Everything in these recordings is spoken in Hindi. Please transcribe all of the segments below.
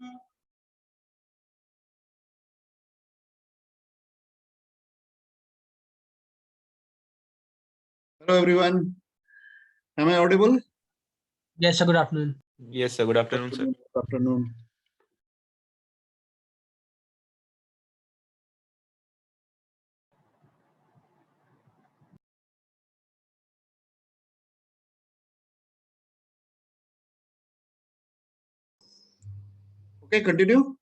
Hello everyone. Am I audible? Yes, sir. Good afternoon. Yes, sir. Good afternoon, sir. Good afternoon. Okay, continue.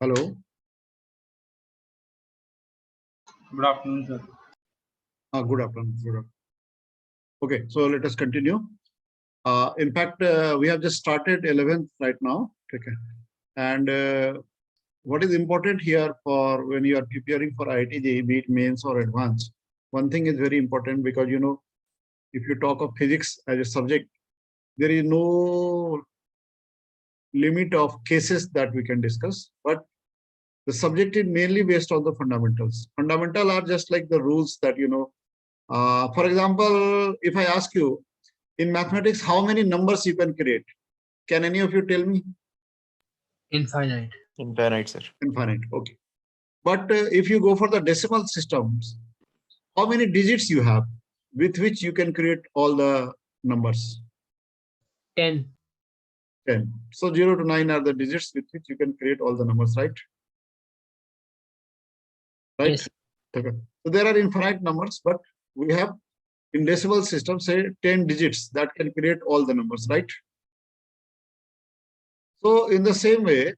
Hello. Good afternoon, sir. Good afternoon. Good afternoon. Okay, so let us continue. In fact, we have just started 11th right now. Okay. And what is important here for when you are preparing for IIT JEE, be it mains or advanced, one thing is very important because, you know, if you talk of physics as a subject, there is no limit of cases that we can discuss, but the subject is mainly based on the fundamentals. Fundamental are just like the rules that, you know, for example, if I ask you in mathematics, how many numbers you can create? Can any of you tell me? Infinite. Infinite, sir. Infinite. Okay. But if you go for the decimal systems, how many digits you have with which you can create all the numbers? 10. 10. So 0 to 9 are the digits with which you can create all the numbers, right? Right? Yes. Okay. So there are infinite numbers, but we have in decimal system, say 10 digits that can create all the numbers, right? So in the same way,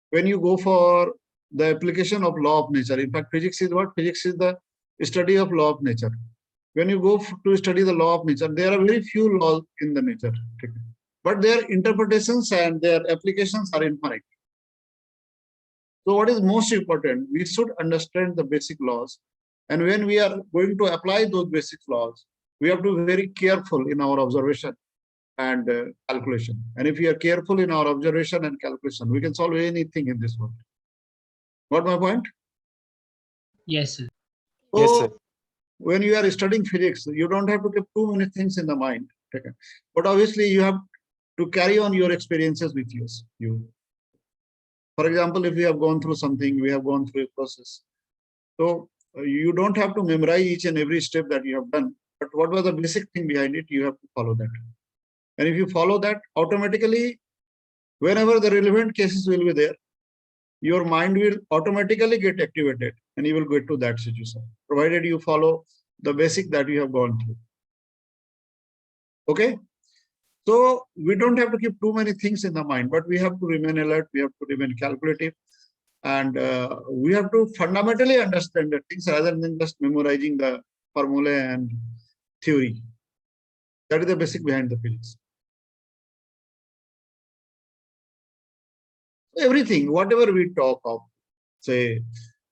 when you go for the application of law of nature, in fact, physics is what? Physics is the study of law of nature. When you go to study the law of nature, there are very few laws in the nature, but their interpretations and their applications are infinite. So what is most important? We should understand the basic laws. And when we are going to apply those basic laws, we have to be very careful in our observation and calculation. And if we are careful in our observation and calculation, we can solve anything in this world. Got my point? Yes, sir. So Yes, sir. when you are studying physics, you don't have to keep too many things in the mind. Okay. But obviously you have to carry on your experiences with you. For example, if we have gone through something, we have gone through a process. So you don't have to memorize each and every step that you have done, but what was the basic thing behind it, you have to follow that. And if you follow that, automatically, whenever the relevant cases will be there, your mind will automatically get activated and you will get to that situation, provided you follow the basic that you have gone through. Okay. So we don't have to keep too many things in the mind, but we have to remain alert. We have to remain calculative. And we have to fundamentally understand the things rather than just memorizing the formula and theory. That is the basic behind the physics. Everything, whatever we talk of, say,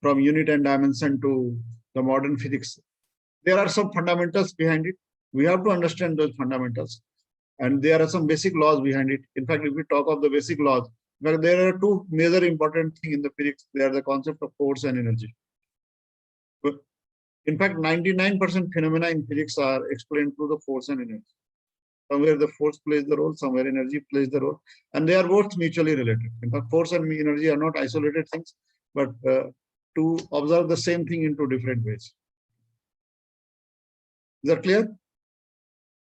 from unit and dimension to the modern physics, there are some fundamentals behind it. We have to understand those fundamentals. And there are some basic laws behind it. In fact, if we talk of the basic laws, well, there are two major important things in the physics. They are the concept of force and energy. In fact, 99% phenomena in physics are explained through the force and energy. Somewhere the force plays the role, somewhere energy plays the role, and they are both mutually related. In fact, force and energy are not isolated things, but to observe the same thing into different ways. Is that clear?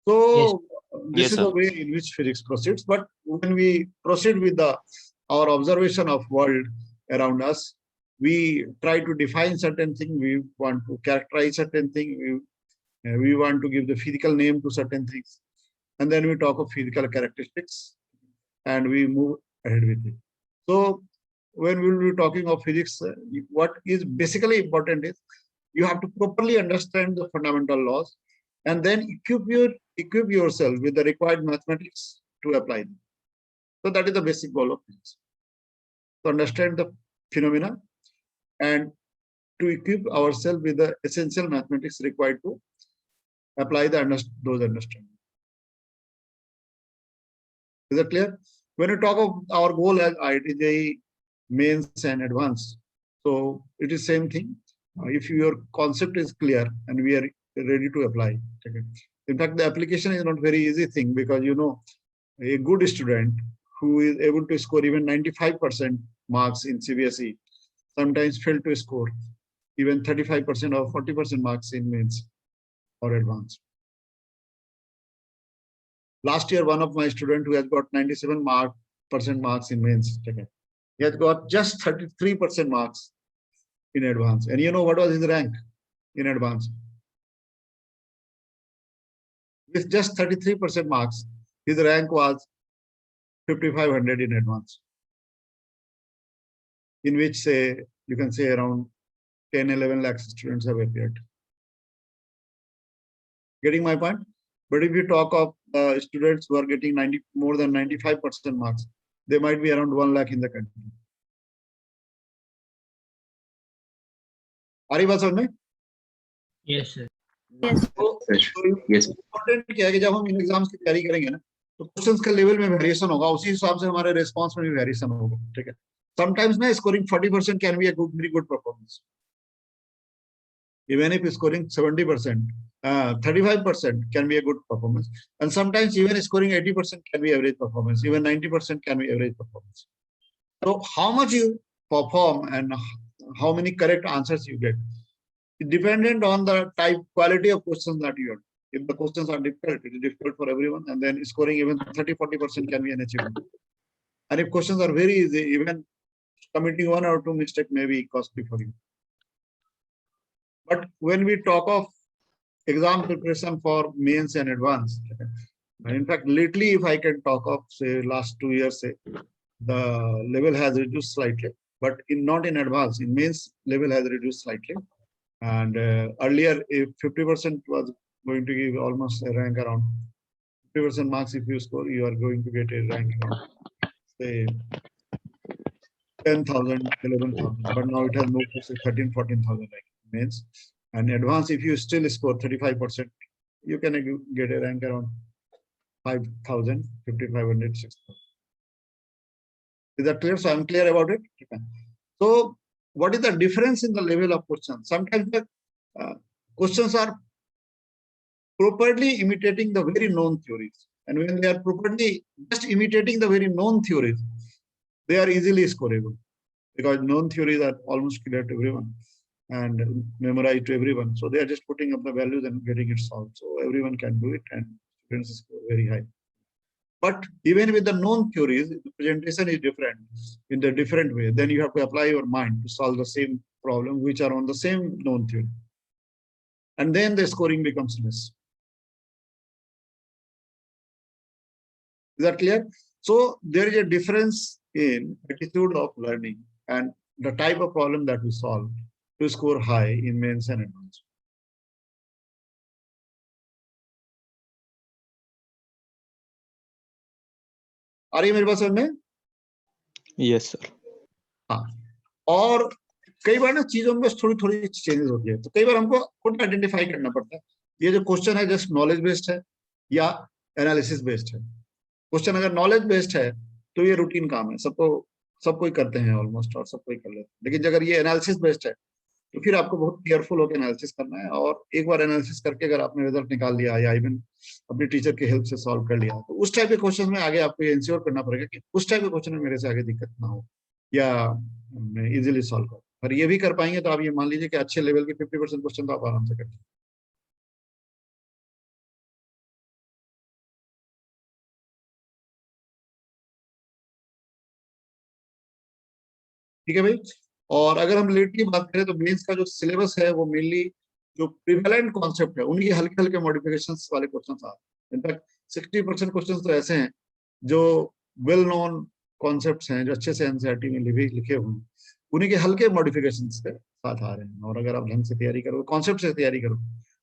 So this is the way in which physics proceeds. But when we proceed with our observation of world around us, we try to define certain thing. We want to characterize certain thing. We want to give the physical name to certain things. And then we talk of physical characteristics and we move ahead with it. So when we will be talking of physics, what is basically important is you have to properly understand the fundamental laws. and then equip yourself with the required mathematics to apply them. So that is the basic goal of this. To understand the phenomena and to equip ourselves with the essential mathematics required to apply those understandings. Is that clear? When we talk of our goal as IIT JEE mains and advanced, so it is same thing. If your concept is clear and we are ready to apply. Okay. In fact, the application is not very easy thing, because a good student who is able to score even 95% marks in CBSE sometimes fail to score even 35% or 40% marks in mains or advanced. Last year, one of my students who has got 97% marks in mains, he has got just 33% marks in advance. And you know what was his rank in advance? With just 33% marks, his rank was 5,500 in advance, in which, say, you can say around 10-11 lakhs students have appeared. Getting my point? But if you talk of students who are getting more than 95% marks, they might be around 1 lakh in the country. Are you with? Yes, sir. Yes. Yes. Important क्या है कि जब हम इन एग्जाम्स की तैयारी करेंगे ना, तो क्वेश्चंस का लेवल में वेरिएशन होगा, उसी हिसाब से हमारे रिस्पांस में भी वेरिएशन होगा. ठीक है. Sometimes ना scoring 40% can be a very good performance. Even if scoring 70%, 35% can be a good performance. And sometimes even scoring 80% can be average performance. Even 90% can be average performance. So how much you perform and how many correct answers you get, it dependent on the quality of questions that you have. If the questions are difficult, it is difficult for everyone, and then scoring even 30-40% can be an achievement. And if questions are very easy, even committing 1 or 2 mistakes may be costly for you. But when we talk of exam preparation for mains and advanced, in fact, lately, if I can talk of, say, last 2 years, say, the level has reduced slightly, but not in advanced. In mains, level has reduced slightly. And earlier, if 50% was going to give almost a rank around 50% marks, if you score, you are going to get a rank around, say, 10,000, 11,000. But now it has moved to, say, 13,000, 14,000 like mains. And advanced, if you still score 35%, you can get a rank around 5,000, 5,500, 6,000. Is that clear? So I'm clear about it. So what is the difference in the level of questions? Sometimes the questions are properly imitating the very known theories. And when they are properly just imitating the very known theories, they are easily scoreable, because known theories are almost clear to everyone and memorized to everyone. So they are just putting up the values and getting it solved. So everyone can do it and students score very high. But even with the known theories, the presentation is different in the different way. Then you have to apply your mind to solve the same problem, which are on the same known theory. And then the scoring becomes less. Is that clear? So there is a difference in attitude of learning and the type of problem that we solve to score high in mains and advanced. आ रही है मेरी बात समझ में? Yes, sir. हाँ. और कई बार ना चीजों में थोड़ी थोड़ी चेंजेस होती है, तो कई बार हमको खुद आइडेंटिफाई करना पड़ता है ये जो क्वेश्चन है जस्ट नॉलेज बेस्ड है या एनालिसिस बेस्ड है. क्वेश्चन अगर नॉलेज बेस्ड है तो ये रूटीन काम है, सब कोई करते हैं ऑलमोस्ट और सब कोई कर लेते हैं. लेकिन अगर ये एनालिसिस बेस्ड है तो फिर आपको बहुत केयरफुल होकर एनालिसिस करना है, और एक बार एनालिसिस करके अगर आपने रिजल्ट निकाल लिया या इवन अपने टीचर की हेल्प से सॉल्व कर लिया, तो उस टाइप के क्वेश्चन में आगे आपको इंश्योर करना पड़ेगा कि उस टाइप के क्वेश्चन में मेरे से आगे दिक्कत ना हो या मैं इजीली सॉल्व करूं. और ये भी कर पाएंगे तो आप ये मान लीजिए कि अच्छे लेवल के 50% क्वेश्चन तो आप आराम से करते हैं. ठीक है भाई. और अगर हम लेट की बात करें तो मेंस का जो सिलेबस है वो मेनली जो प्रिवेलेंट कॉन्सेप्ट है उनकी हल्के हल्के मॉडिफिकेशंस वाले क्वेश्चंस आते हैं. इनफैक्ट 60% क्वेश्चंस तो ऐसे हैं जो वेल नोन कॉन्सेप्ट्स हैं, जो अच्छे से एनसीईआरटी में लिखे हुए हैं, उन्हीं के हल्के मॉडिफिकेशंस के साथ आ रहे हैं. और अगर आप ढंग से तैयारी करो, कॉन्सेप्ट से तैयारी करो,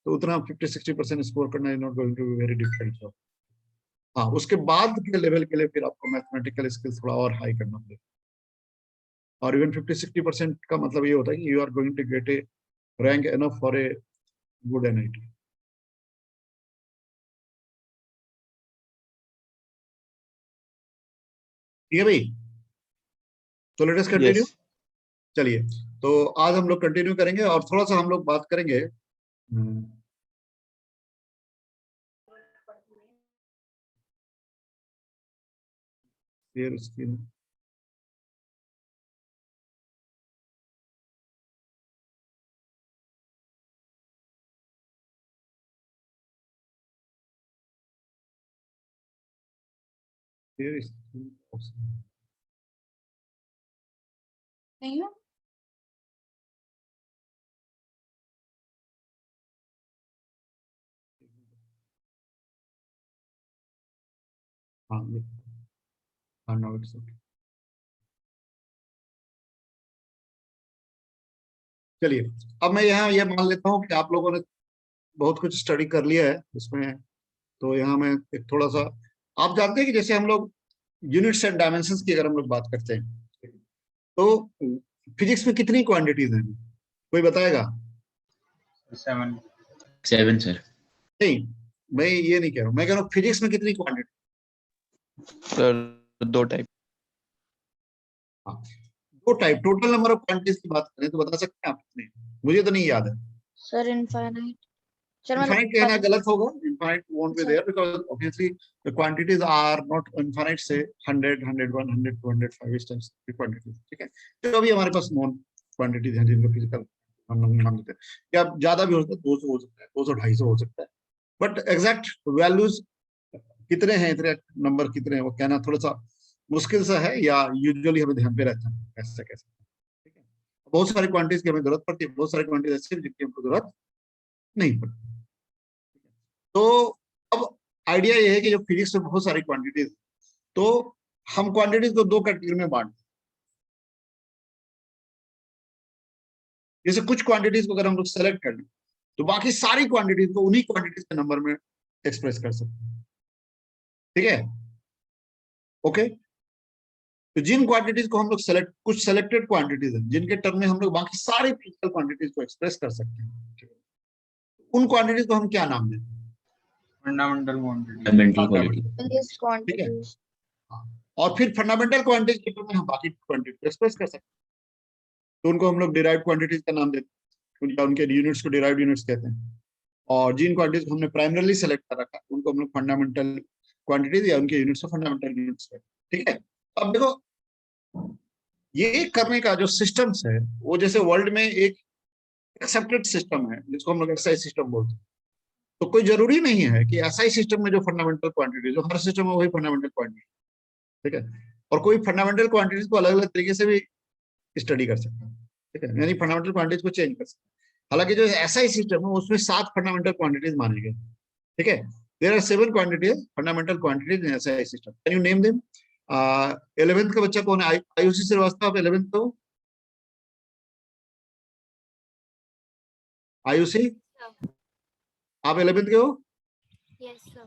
तो उतना 50-60% स्कोर करना is not going to be very difficult job. हाँ, उसके बाद के लेवल के लिए फिर आपको मैथमेटिकल स्किल्स थोड़ा और हाई करना पड़ेगा। और इवन 50-60% का मतलब ये होता है कि you are going to get a rank enough for a good NIT। ठीक है भाई, तो लेट अस कंटिन्यू। Yes. चलिए, तो आज हम लोग कंटिन्यू करेंगे और थोड़ा सा हम लोग बात करेंगे शेयर स्क्रीन। शेयर स्क्रीन नहीं हो हाँ, हाँ, now it's okay। चलिए, अब मैं यहाँ ये मान लेता हूँ कि आप लोगों ने बहुत कुछ स्टडी कर लिया है इसमें। तो यहाँ मैं एक थोड़ा सा, आप जानते हैं कि जैसे हम लोग यूनिट्स एंड डायमेंशंस की अगर हम लोग बात करते हैं तो फिजिक्स में कितनी क्वांटिटीज हैं, कोई बताएगा? 7। 7 सर। नहीं, मैं ये नहीं कह रहा हूँ, मैं कह रहा हूँ फिजिक्स में कितनी क्वांटिटी? Sir, 2 type. हाँ, 2 type. Total number of quantities की बात करें तो बता सकते हैं आप कितने? मुझे तो नहीं याद है। Sir infinite. सर Infinite कहना गलत होगा, infinite won't be there because obviously the quantities are not infinite, say 100, 101, 100, 200, 5 इस टाइप की quantities, ठीक है। तो अभी हमारे पास नॉन क्वांटिटीज हैं जिनको फिजिकल हम लोग मान लेते हैं, या ज्यादा भी हो सकता है, 200 हो सकता है, 200 250 हो सकता है, बट एग्जैक्ट वैल्यूज कितने हैं, इतने नंबर कितने हैं वो कहना थोड़ा सा मुश्किल सा है, या यूजुअली हमें ध्यान पे रहता है ऐसा कैसे, ठीक है। बहुत सारी क्वांटिटीज की हमें जरूरत पड़ती है, बहुत सारी क्वांटिटीज ऐसी जिनकी हमको जरूरत नहीं पड़ती। तो अब आइडिया ये है कि जो फिजिक्स में बहुत सारी क्वांटिटीज, तो हम क्वांटिटीज को 2 कैटेगरी में बांटते हैं। जैसे कुछ क्वांटिटीज को अगर हम लोग सेलेक्ट कर लें तो बाकी सारी क्वांटिटीज को उन्हीं क्वांटिटीज के नंबर में एक्सप्रेस कर सकते हैं, ठीक है। ओके, तो जिन क्वांटिटीज को हम लोग कुछ सेलेक्टेड क्वांटिटीज हैं जिनके टर्म में हम लोग बाकी सारी फिजिकल क्वांटिटीज को एक्सप्रेस कर सकते हैं, ठीक है? उन क्वांटिटीज को हम क्या नाम दें? Fundamental quantity. Fundamental quality. Please ठीक है, क्वांटिटीज। और फिर फंडामेंटल क्वांटिटीज के टर्म में हम बाकी क्वांटिटी को एक्सप्रेस कर सकते हैं, तो उनको हम लोग डिराइव्ड क्वांटिटीज का नाम देते हैं, उनका उनके यूनिट्स को डिराइव्ड यूनिट्स कहते हैं। और जिन क्वांटिटीज को हमने प्राइमरीली सेलेक्ट कर रखा उनको हम लोग फंडामेंटल क्वांटिटीज या उनके यूनिट्स को फंडामेंटल यूनिट्स कहते हैं, ठीक है। अब देखो, ये करने का जो सिस्टम्स है वो जैसे वर्ल्ड में एक एक्सेप्टेड सिस्टम है जिसको हम लोग एसआई सिस्टम बोलते हैं। तो कोई जरूरी नहीं है कि एसआई सिस्टम में जो फंडामेंटल क्वांटिटी, जो हर सिस्टम में वही फंडामेंटल क्वांटिटी, ठीक है। और कोई फंडामेंटल क्वांटिटीज को अलग अलग तरीके से भी स्टडी कर सकता है, ठीक है, यानी फंडामेंटल क्वांटिटीज को चेंज कर सकता है। हालांकि जो एसआई सिस्टम है उसमें 7 फंडामेंटल क्वांटिटीज माने गए, ठीक है। There are 7 quantities, fundamental quantities in SI system. Can you name them? 11th का बच्चा कौन है? आयुषी श्रीवास्तव, 11th तो आयुषी, आप 11th के हो? Yes sir.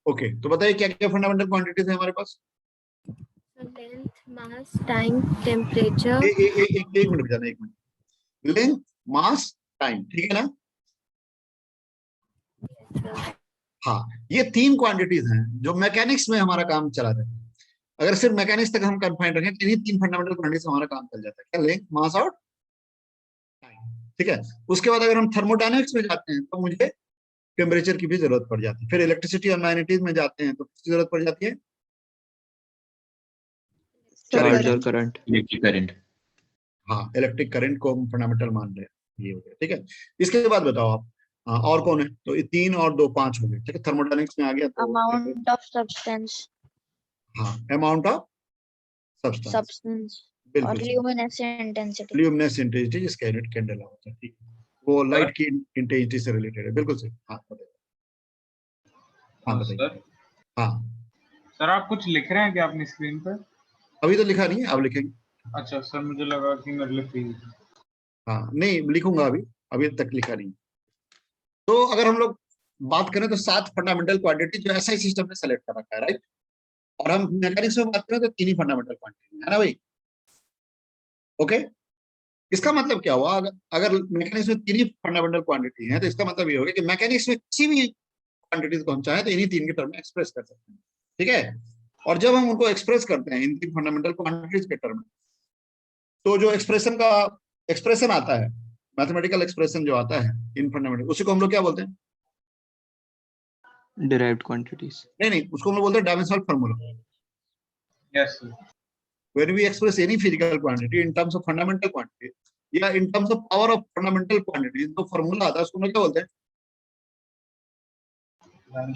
ओके, तो बताइए क्या क्या फंडामेंटल क्वांटिटीज है हमारे पास? लेंथ, मास, टाइम, टेम्परेचर। एक मिनट बजाना, एक मिनट। लेंथ, मास, टाइम, ठीक है ना? हाँ, ये 3 क्वांटिटीज हैं जो मैकेनिक्स में हमारा काम चला जाता है। अगर सिर्फ मैकेनिक्स तक हम कन्फाइंड रखें तो इन्हीं 3 फंडामेंटल क्वांटिटीज हमारा काम चल जाता है, क्या? लेंथ, मास और टाइम, ठीक है। उसके बाद अगर हम थर्मोडायनेमिक्स में जाते हैं तो मुझे टेम्परेचर की भी जरूरत पड़ जाती है। फिर इलेक्ट्रिसिटी और मैग्नेटिज्म में जाते हैं तो किसकी जरूरत पड़ जाती है? Charge or current. Electric current. हाँ, इलेक्ट्रिक करंट को हम फंडामेंटल मान रहे हैं, ये हो गया, ठीक है। इसके बाद बताओ आप, और कौन है? तो ये 3 और 2 5 हो गए, ठीक है। थर्मोडायनेमिक्स में आ गया तो अमाउंट ऑफ सब्सटेंस। हाँ, अमाउंट ऑफ सब्सटेंस, और बिल्कुल। Luminescent intensity. ल्यूमिनेस इंटेंसिटी जिसका यूनिट कैंडला होता है, ठीक है, वो लाइट की इंटेंसिटी से रिलेटेड है, बिल्कुल सही। हाँ बताइए, हाँ बताइए। सर हाँ, सर आप कुछ लिख रहे हैं क्या अपनी स्क्रीन पर? अभी तो लिखा नहीं है, अब लिखेंगे। अच्छा सर, मुझे लगा कि मेरे लिए फ्री। हाँ नहीं, लिखूंगा, अभी अभी तक लिखा नहीं। तो अगर हम लोग बात करें तो 7 फंडामेंटल क्वांटिटी जो एसआई सिस्टम ने सेलेक्ट कर रखा है, राइट। और हम मैकेनिक्स में बात करें तो 3 ही फंडामेंटल क्वांटिटी है ना भाई। ओके, इसका मतलब क्या हुआ, अगर मैकेनिक्स में 3 ही फंडामेंटल क्वांटिटी है तो इसका मतलब ये होगा कि मैकेनिक्स में किसी भी क्वांटिटीज को हम चाहें तो इन्हीं 3 के टर्म में एक्सप्रेस कर सकते हैं, ठीक है। और जब हम उनको एक्सप्रेस करते हैं इन 3 फंडामेंटल क्वांटिटीज के टर्म में, तो जो एक्सप्रेशन आता है, मैथमेटिकल एक्सप्रेशन जो आता है इन फंडामेंटल, उसी को हम लोग क्या बोलते हैं? Derived quantities. नहीं, उसको हम लोग बोलते हैं dimensional formula. Yes, sir. When we express any physical quantity in terms of fundamental quantity या in terms of power of fundamental quantity, तो फॉर्मूला आता है उसको हम लोग क्या बोलते हैं?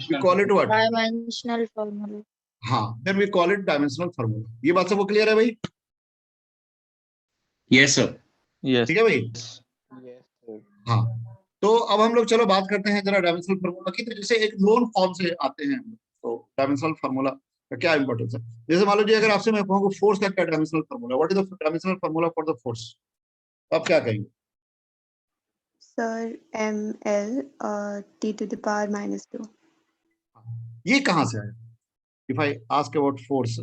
We call it what? Dimensional formula. हाँ, then we call it dimensional formula. ये बात सबको क्लियर है भाई? Yes, sir. Yes. ठीक है भाई? Yes, sir. हाँ, तो अब हम लोग चलो बात करते हैं जरा डायमेंशनल फार्मूला की। तो जैसे एक नोन फॉर्म से आते हैं, तो डायमेंशनल फार्मूला का क्या इंपॉर्टेंस है? जैसे मान लीजिए अगर आपसे मैं कहूँ फोर्स का क्या dimensional formula, what is the dimensional formula for the force, आप क्या कहेंगे? Sir, ml t to the power minus 2. ये कहाँ से आया? If I ask about force,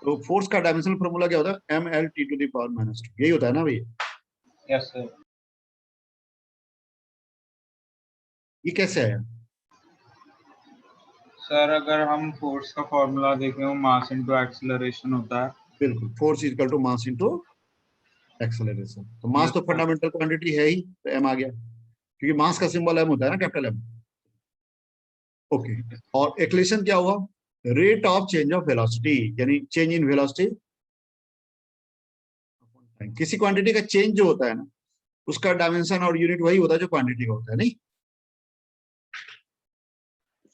तो फोर्स का डायमेंशनल फार्मूला क्या होता है? ml t to the power minus 2, यही होता है ना भैया? Yes, sir. ये कैसे आया? सर अगर हम फोर्स का फॉर्मूला देखें वो मास इनटू एक्सेलरेशन होता है। बिल्कुल, force is equal to mass into acceleration. तो मास तो फंडामेंटल क्वांटिटी है ही, तो m आ गया, क्योंकि मास का सिंबल m होता है ना, कैपिटल M। ओके, और एक्लेशन क्या हुआ? Rate of change of velocity, यानी चेंज इन वेलोसिटी। किसी क्वांटिटी का चेंज जो होता है ना, उसका डायमेंशन और यूनिट वही होता है जो क्वांटिटी का होता है, नहीं?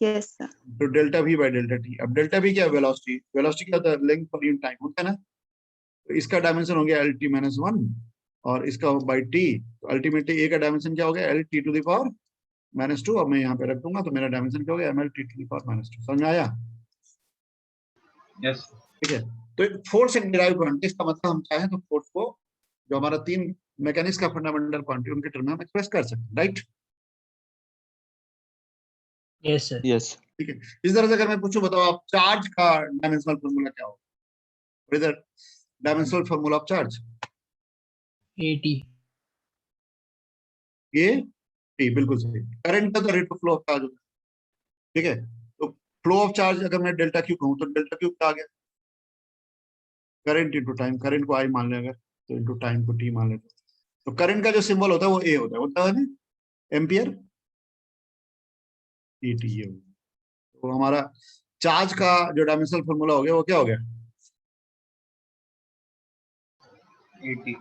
Yes, sir. तो delta v by delta t। अब डेल्टा v क्या है? वेलोसिटी। वेलोसिटी क्या होता है? लेंथ पर यूनिट टाइम होता है ना। तो इसका डायमेंशन हो गया lt माइनस 1 और इसका बाई t। तो अल्टीमेटली a का डायमेंशन क्या हो गया? lt to the power minus 2। अब मैं यहाँ पे रख दूंगा तो मेरा डायमेंशन क्या हो गया? ml t to the power minus 2। समझ में आया? यस ठीक है, तो फोर्स एक डिराइव क्वांटिटी, इसका मतलब हम चाहें तो फोर्स को जो हमारा 3 मैकेनिक्स का फंडामेंटल क्वांटिटी उनके टर्म में हम एक्सप्रेस कर सकते हैं, राइट? Yes, sir. Yes. ठीक है, इस तरह से अगर मैं पूछूं, बताओ आप चार्ज का डायमेंशनल फार्मूला क्या होगा? इधर डायमेंशनल फार्मूला ऑफ चार्ज 80. ये टी, बिल्कुल सही। करंट का तो rate of flow of charge होता है, ठीक है। तो फ्लो ऑफ चार्ज अगर मैं डेल्टा क्यू कहूँ तो डेल्टा क्यू क्या आ गया? Current into time. करंट को आई मान ले अगर, तो इनटू टाइम को टी मान लेते, तो करंट का जो सिंबल होता है वो ए होता है ना, एम्पियर ई टी। ये तो हमारा चार्ज का जो डायमेंशनल फार्मूला हो गया वो क्या हो गया? 80।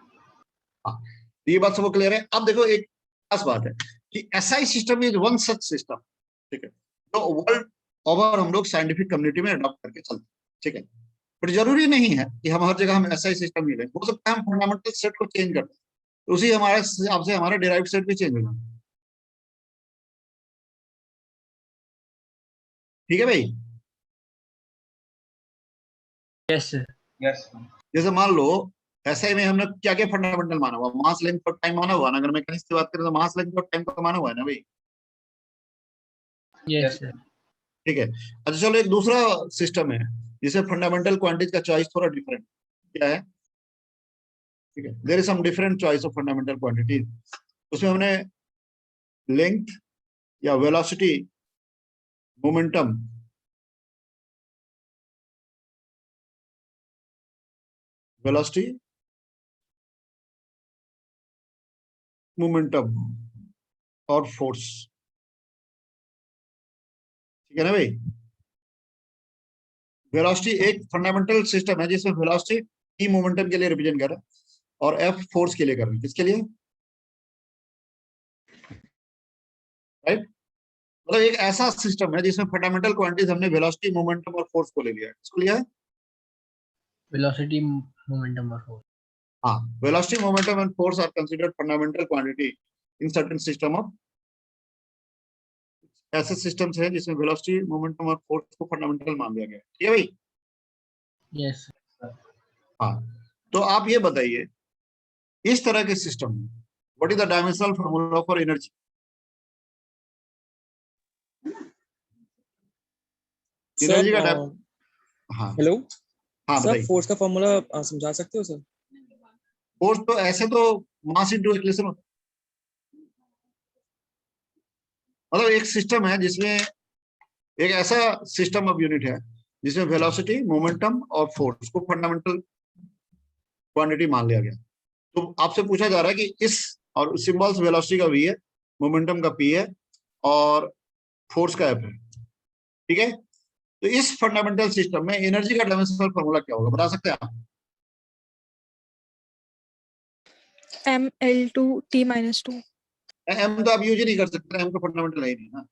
हाँ, ये बात सबको क्लियर है? अब देखो एक खास बात है कि SI system is one such system, ठीक है, तो वर्ल्ड ओवर हम लोग साइंटिफिक कम्युनिटी में अडॉप्ट करके चलते हैं, ठीक है। बट जरूरी नहीं है कि हम हर जगह हम एसआई सिस्टम ही लें। हो सकता है हम फंडामेंटल सेट को चेंज करते हैं, तो उसी हमारे हिसाब से हमारा डिराइव्ड सेट भी चेंज हो जाता है, ठीक है भाई? Yes, sir. यस जैसे मान लो एसआई में हमने क्या क्या फंडामेंटल माना हुआ? मास, लेंथ और टाइम माना हुआ ना। अगर मैकेनिक्स की बात करें तो मास, लेंथ और टाइम का माना हुआ है ना भाई, Yes, sir. ठीक है। अच्छा चलो, एक दूसरा सिस्टम है जिसे फंडामेंटल क्वांटिटीज का चॉइस थोड़ा डिफरेंट क्या है, ठीक है। There is some different choice of fundamental quantities. उसमें हमने लेंथ या वेलोसिटी, मोमेंटम, वेलोसिटी, मोमेंटम और फोर्स, ठीक है ना भाई? वेलोसिटी एक फंडामेंटल सिस्टम है जिसमें वेलोसिटी ई मोमेंटम के लिए रिप्रेजेंट कर रहा है और एफ फोर्स के लिए कर रहा है। किसके लिए? राइट। मतलब एक ऐसा सिस्टम है जिसमें फंडामेंटल क्वांटिटीज हमने वेलोसिटी, मोमेंटम और फोर्स को ले लिया है। किसको लिया है? Velocity, momentum, or force. हाँ, velocity, momentum and force are considered fundamental quantity in certain system of. ऐसे सिस्टम्स हैं जिसमें वेलोसिटी, मोमेंटम और फोर्स को फंडामेंटल मान लिया गया है, ठीक है भाई? Yes, sir. हाँ, तो आप ये बताइए, इस तरह के सिस्टम में what is the dimensional formula for energy? Energy का हाँ हेलो हाँ सर, बताइए। फोर्स का फॉर्मूला समझा सकते हो सर? फोर्स तो ऐसे तो मास इनटू एक्सीलरेशन होता है। मतलब एक सिस्टम है जिसमें एक ऐसा सिस्टम ऑफ यूनिट है जिसमें वेलोसिटी, मोमेंटम और फोर्स को फंडामेंटल क्वांटिटी मान लिया गया। तो आपसे पूछा जा रहा है कि इस, और सिंबल्स वेलोसिटी का v है, मोमेंटम का p है और फोर्स का f है, ठीक है। तो इस फंडामेंटल सिस्टम में एनर्जी का डायमेंशनल फॉर्मूला क्या होगा, बता सकते हैं आप? mL2T-2। m तो आप यूज ही नहीं कर सकते, m तो फंडामेंटल है ही नहीं ना।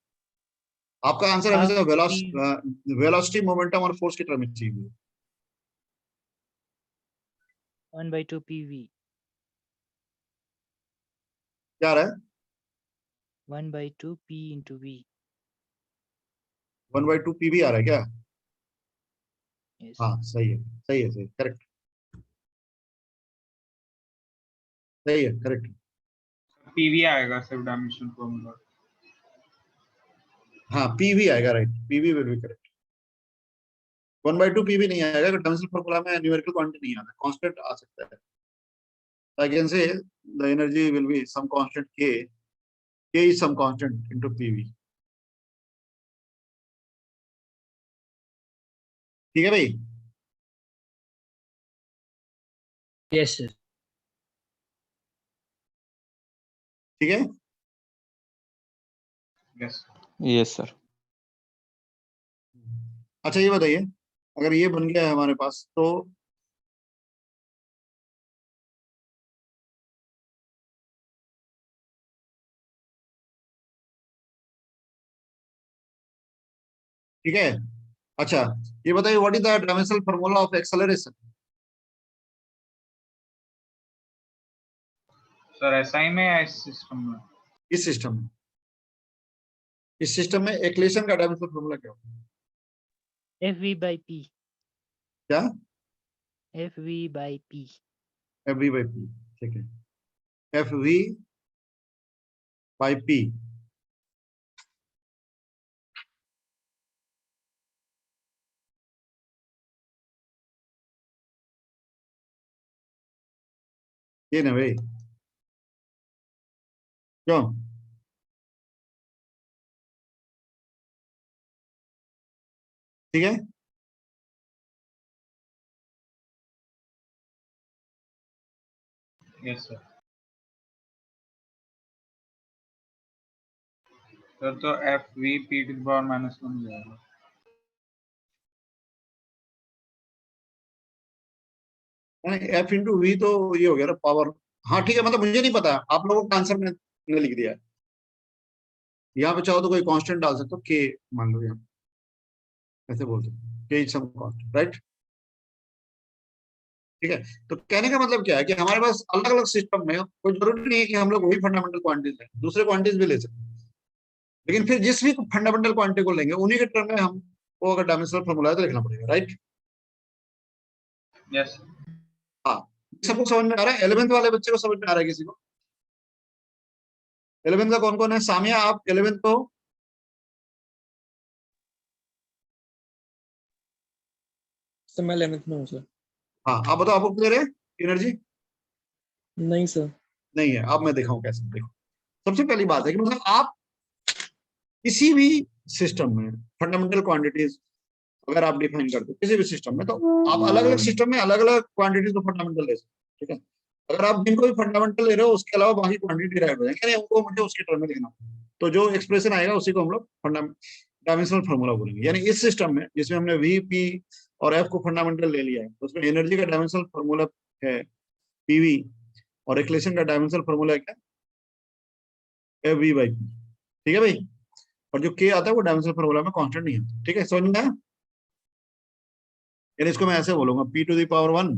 आपका आंसर हमेशा वेलोसिटी, मोमेंटम और फोर्स की टर्म में चाहिए। 1/2 PV। क्या रहा है? 1/2 P into V। 1/2 pv आ रहा है क्या? Yes। हाँ सही है, सही है, सही, करेक्ट, सही है, करेक्ट। पीवी आएगा सिर्फ डायमेंशन फॉर्मूला। हाँ pv आएगा, right, pv will be correct. 1/2 pv नहीं आएगा, डायमेंशनल फॉर्मूला में न्यूमेरिकल क्वांटिटी नहीं आता, कांस्टेंट आ सकता है। I can say the energy will be some constant k. K is some constant into PV. ठीक है भाई? Yes, sir. ठीक है? Yes Yes, sir. अच्छा ये बताइए, अगर ये बन गया है हमारे पास तो ठीक है। अच्छा ये बताइए, what is the dimensional formula of acceleration? Sir SI में या इस सिस्टम में? इस सिस्टम में, इस सिस्टम में एक्लेशन का डायमेंशनल फॉर्मूला क्या होगा? FV/P। क्या? FV/P। FV by P, ठीक है, FV by P। ये ना भाई, क्यों? ठीक है, यस सर। सर तो FV P⁻⁻1 हो जाएगा। F इंटू वी तो ये हो गया ना पावर। हाँ ठीक है, मतलब मुझे नहीं पता, आप लोगों का आंसर मैंने लिख दिया है। यहाँ पे चाहो तो कोई कांस्टेंट डाल सकते हो, के मान लो, यहाँ ऐसे बोल सकते के इज सम कांस्टेंट, राइट। ठीक है, तो कहने का मतलब क्या है कि हमारे पास अलग अलग सिस्टम में कोई जरूरी नहीं है कि हम लोग वही फंडामेंटल क्वांटिटीज लें, दूसरे क्वांटिटीज भी ले सकते हैं, लेकिन फिर जिस भी फंडामेंटल क्वांटिटी को लेंगे उन्हीं के टर्म में हमको अगर डायमेंशनल फॉर्मूला है तो लिखना पड़ेगा, राइट। यस हाँ, सबको समझ में आ रहा है? 11th वाले बच्चे को समझ में आ रहा है किसी को? 11th का कौन कौन है? सामिया, आप 11th को? सर मैं 11th में हूँ सर। हाँ आप बताओ, आपको क्लियर है एनर्जी? नहीं सर। नहीं है, अब मैं दिखाऊं कैसे। देखो, सबसे पहली बात है कि मतलब आप किसी भी सिस्टम में फंडामेंटल क्वांटिटीज अगर आप डिफाइन करते हो किसी भी सिस्टम में, तो आप अलग अलग सिस्टम में अलग अलग क्वांटिटीज को फंडामेंटल ले सकते हो, ठीक है। अगर आप जिनको भी फंडामेंटल ले रहे हो उसके अलावा बाकी क्वांटिटी डिराइव हो जाएंगे, उनको मुझे उसके टर्म में लिखना, तो जो एक्सप्रेशन आएगा उसी को हम लोग डायमेंशनल फॉर्मूला बोलेंगे। यानी इस सिस्टम में जिसमें हमने वी, पी और एफ को फंडामेंटल ले लिया है, तो उसमें एनर्जी का डायमेंशनल फॉर्मूला है पीवी, और एक्लेशन का डायमेंशनल फॉर्मूला है क्या? एफ वी बाई पी, ठीक है भाई। और जो के आता है वो डायमेंशनल फॉर्मूला में कांस्टेंट नहीं है, ठीक है, समझ में आया? यानी इसको मैं ऐसे बोलूंगा p टू द पावर 1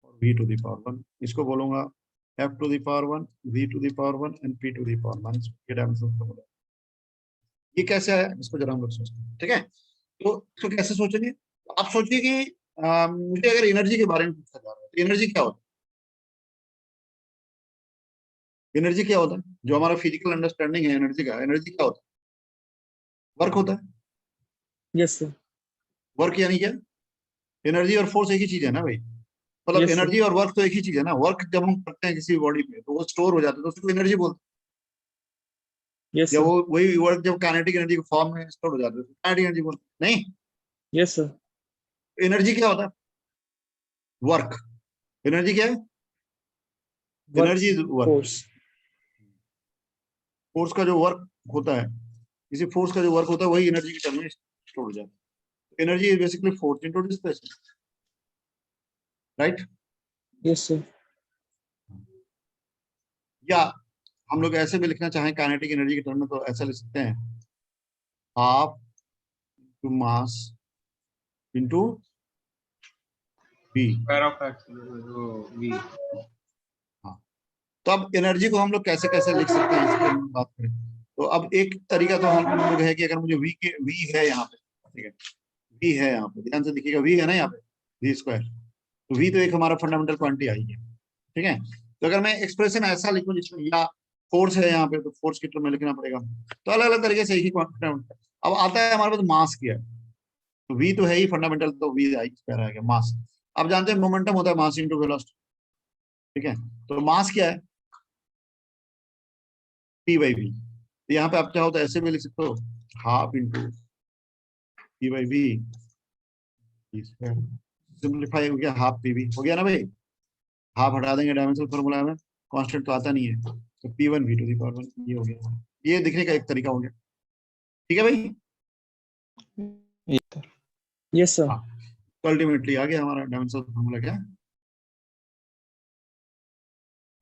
और v टू द पावर 1, इसको बोलूंगा f to the power 1, v to the power 1 and p to the power -, ये डायमेंशनल फॉर्मूला। ये कैसे आया इसको जरा हम लोग सोचते हैं, ठीक है। तो इसको कैसे सोचेंगे? आप सोचिए कि मुझे अगर एनर्जी के बारे में पूछा जा रहा है तो एनर्जी क्या होता है? एनर्जी क्या होता है? जो हमारा फिजिकल अंडरस्टैंडिंग है एनर्जी का, एनर्जी क्या होता है? वर्क होता है। Yes sir. वर्क यानी क्या? एनर्जी और फोर्स एक ही चीज है ना भाई, मतलब Yes, sir. एनर्जी और वर्क तो एक ही चीज है ना। वर्क जब हम करते हैं किसी बॉडी पे तो वो स्टोर हो जाता है तो उसको एनर्जी बोलते यस हैं। या सर। वो वही वर्क जब काइनेटिक एनर्जी के फॉर्म में स्टोर हो जाता है तो काइनेटिक एनर्जी बोलते हैं। नहीं, यस सर। एनर्जी क्या होता है? वर्क। एनर्जी क्या है? Energy work. फोर्स। फोर्स का जो वर्क होता है, किसी फोर्स का जो वर्क होता है वही एनर्जी के टर्म में स्टोर हो जाता है। Energy is basically force into displacement, right? Yes sir. या हम लोग ऐसे भी लिखना चाहें काइनेटिक एनर्जी के टर्म में तो ऐसा लिख सकते हैं, half to mass into v। Square of acceleration v। तो अब एनर्जी को हम लोग कैसे कैसे लिख सकते हैं इसकी हम बात करें तो अब एक तरीका तो हम लोग है कि अगर मुझे v है यहाँ पे, ठीक है, v है यहाँ पे, ध्यान से देखिएगा, v है ना यहाँ पे, v स्क्वायर, तो v तो एक हमारा फंडामेंटल क्वांटिटी आई है, ठीक है। तो अगर मैं एक्सप्रेशन ऐसा लिखूं जिसमें या फोर्स है यहाँ पे तो फोर्स की टर्म में लिखना पड़ेगा, तो अलग अलग तरीके से एक ही क्वांटिटी। अब आता है हमारे पास मास क्या है, तो v तो है ही फंडामेंटल, तो v आई स्क्वायर आ गया मास। अब जानते हैं मोमेंटम होता है मास इनटू वेलोसिटी, ठीक है, तो मास क्या है? p/v। तो यहाँ पे आप चाहो तो ऐसे भी लिख सकते हो, हाफ इंटू p/v, सिंप्लीफाई हो गया, हाफ pv हो गया ना भाई। हाफ हटा देंगे डायमेंशनल फॉर्मूला में, कांस्टेंट तो आता नहीं है, तो p1v⁴ ये हो गया, ये दिखने का एक तरीका हो गया, ठीक है भाई। Yes, sir. Yes sir. हाँ, तो अल्टीमेटली आ गया हमारा डायमेंशनल फॉर्मूला क्या?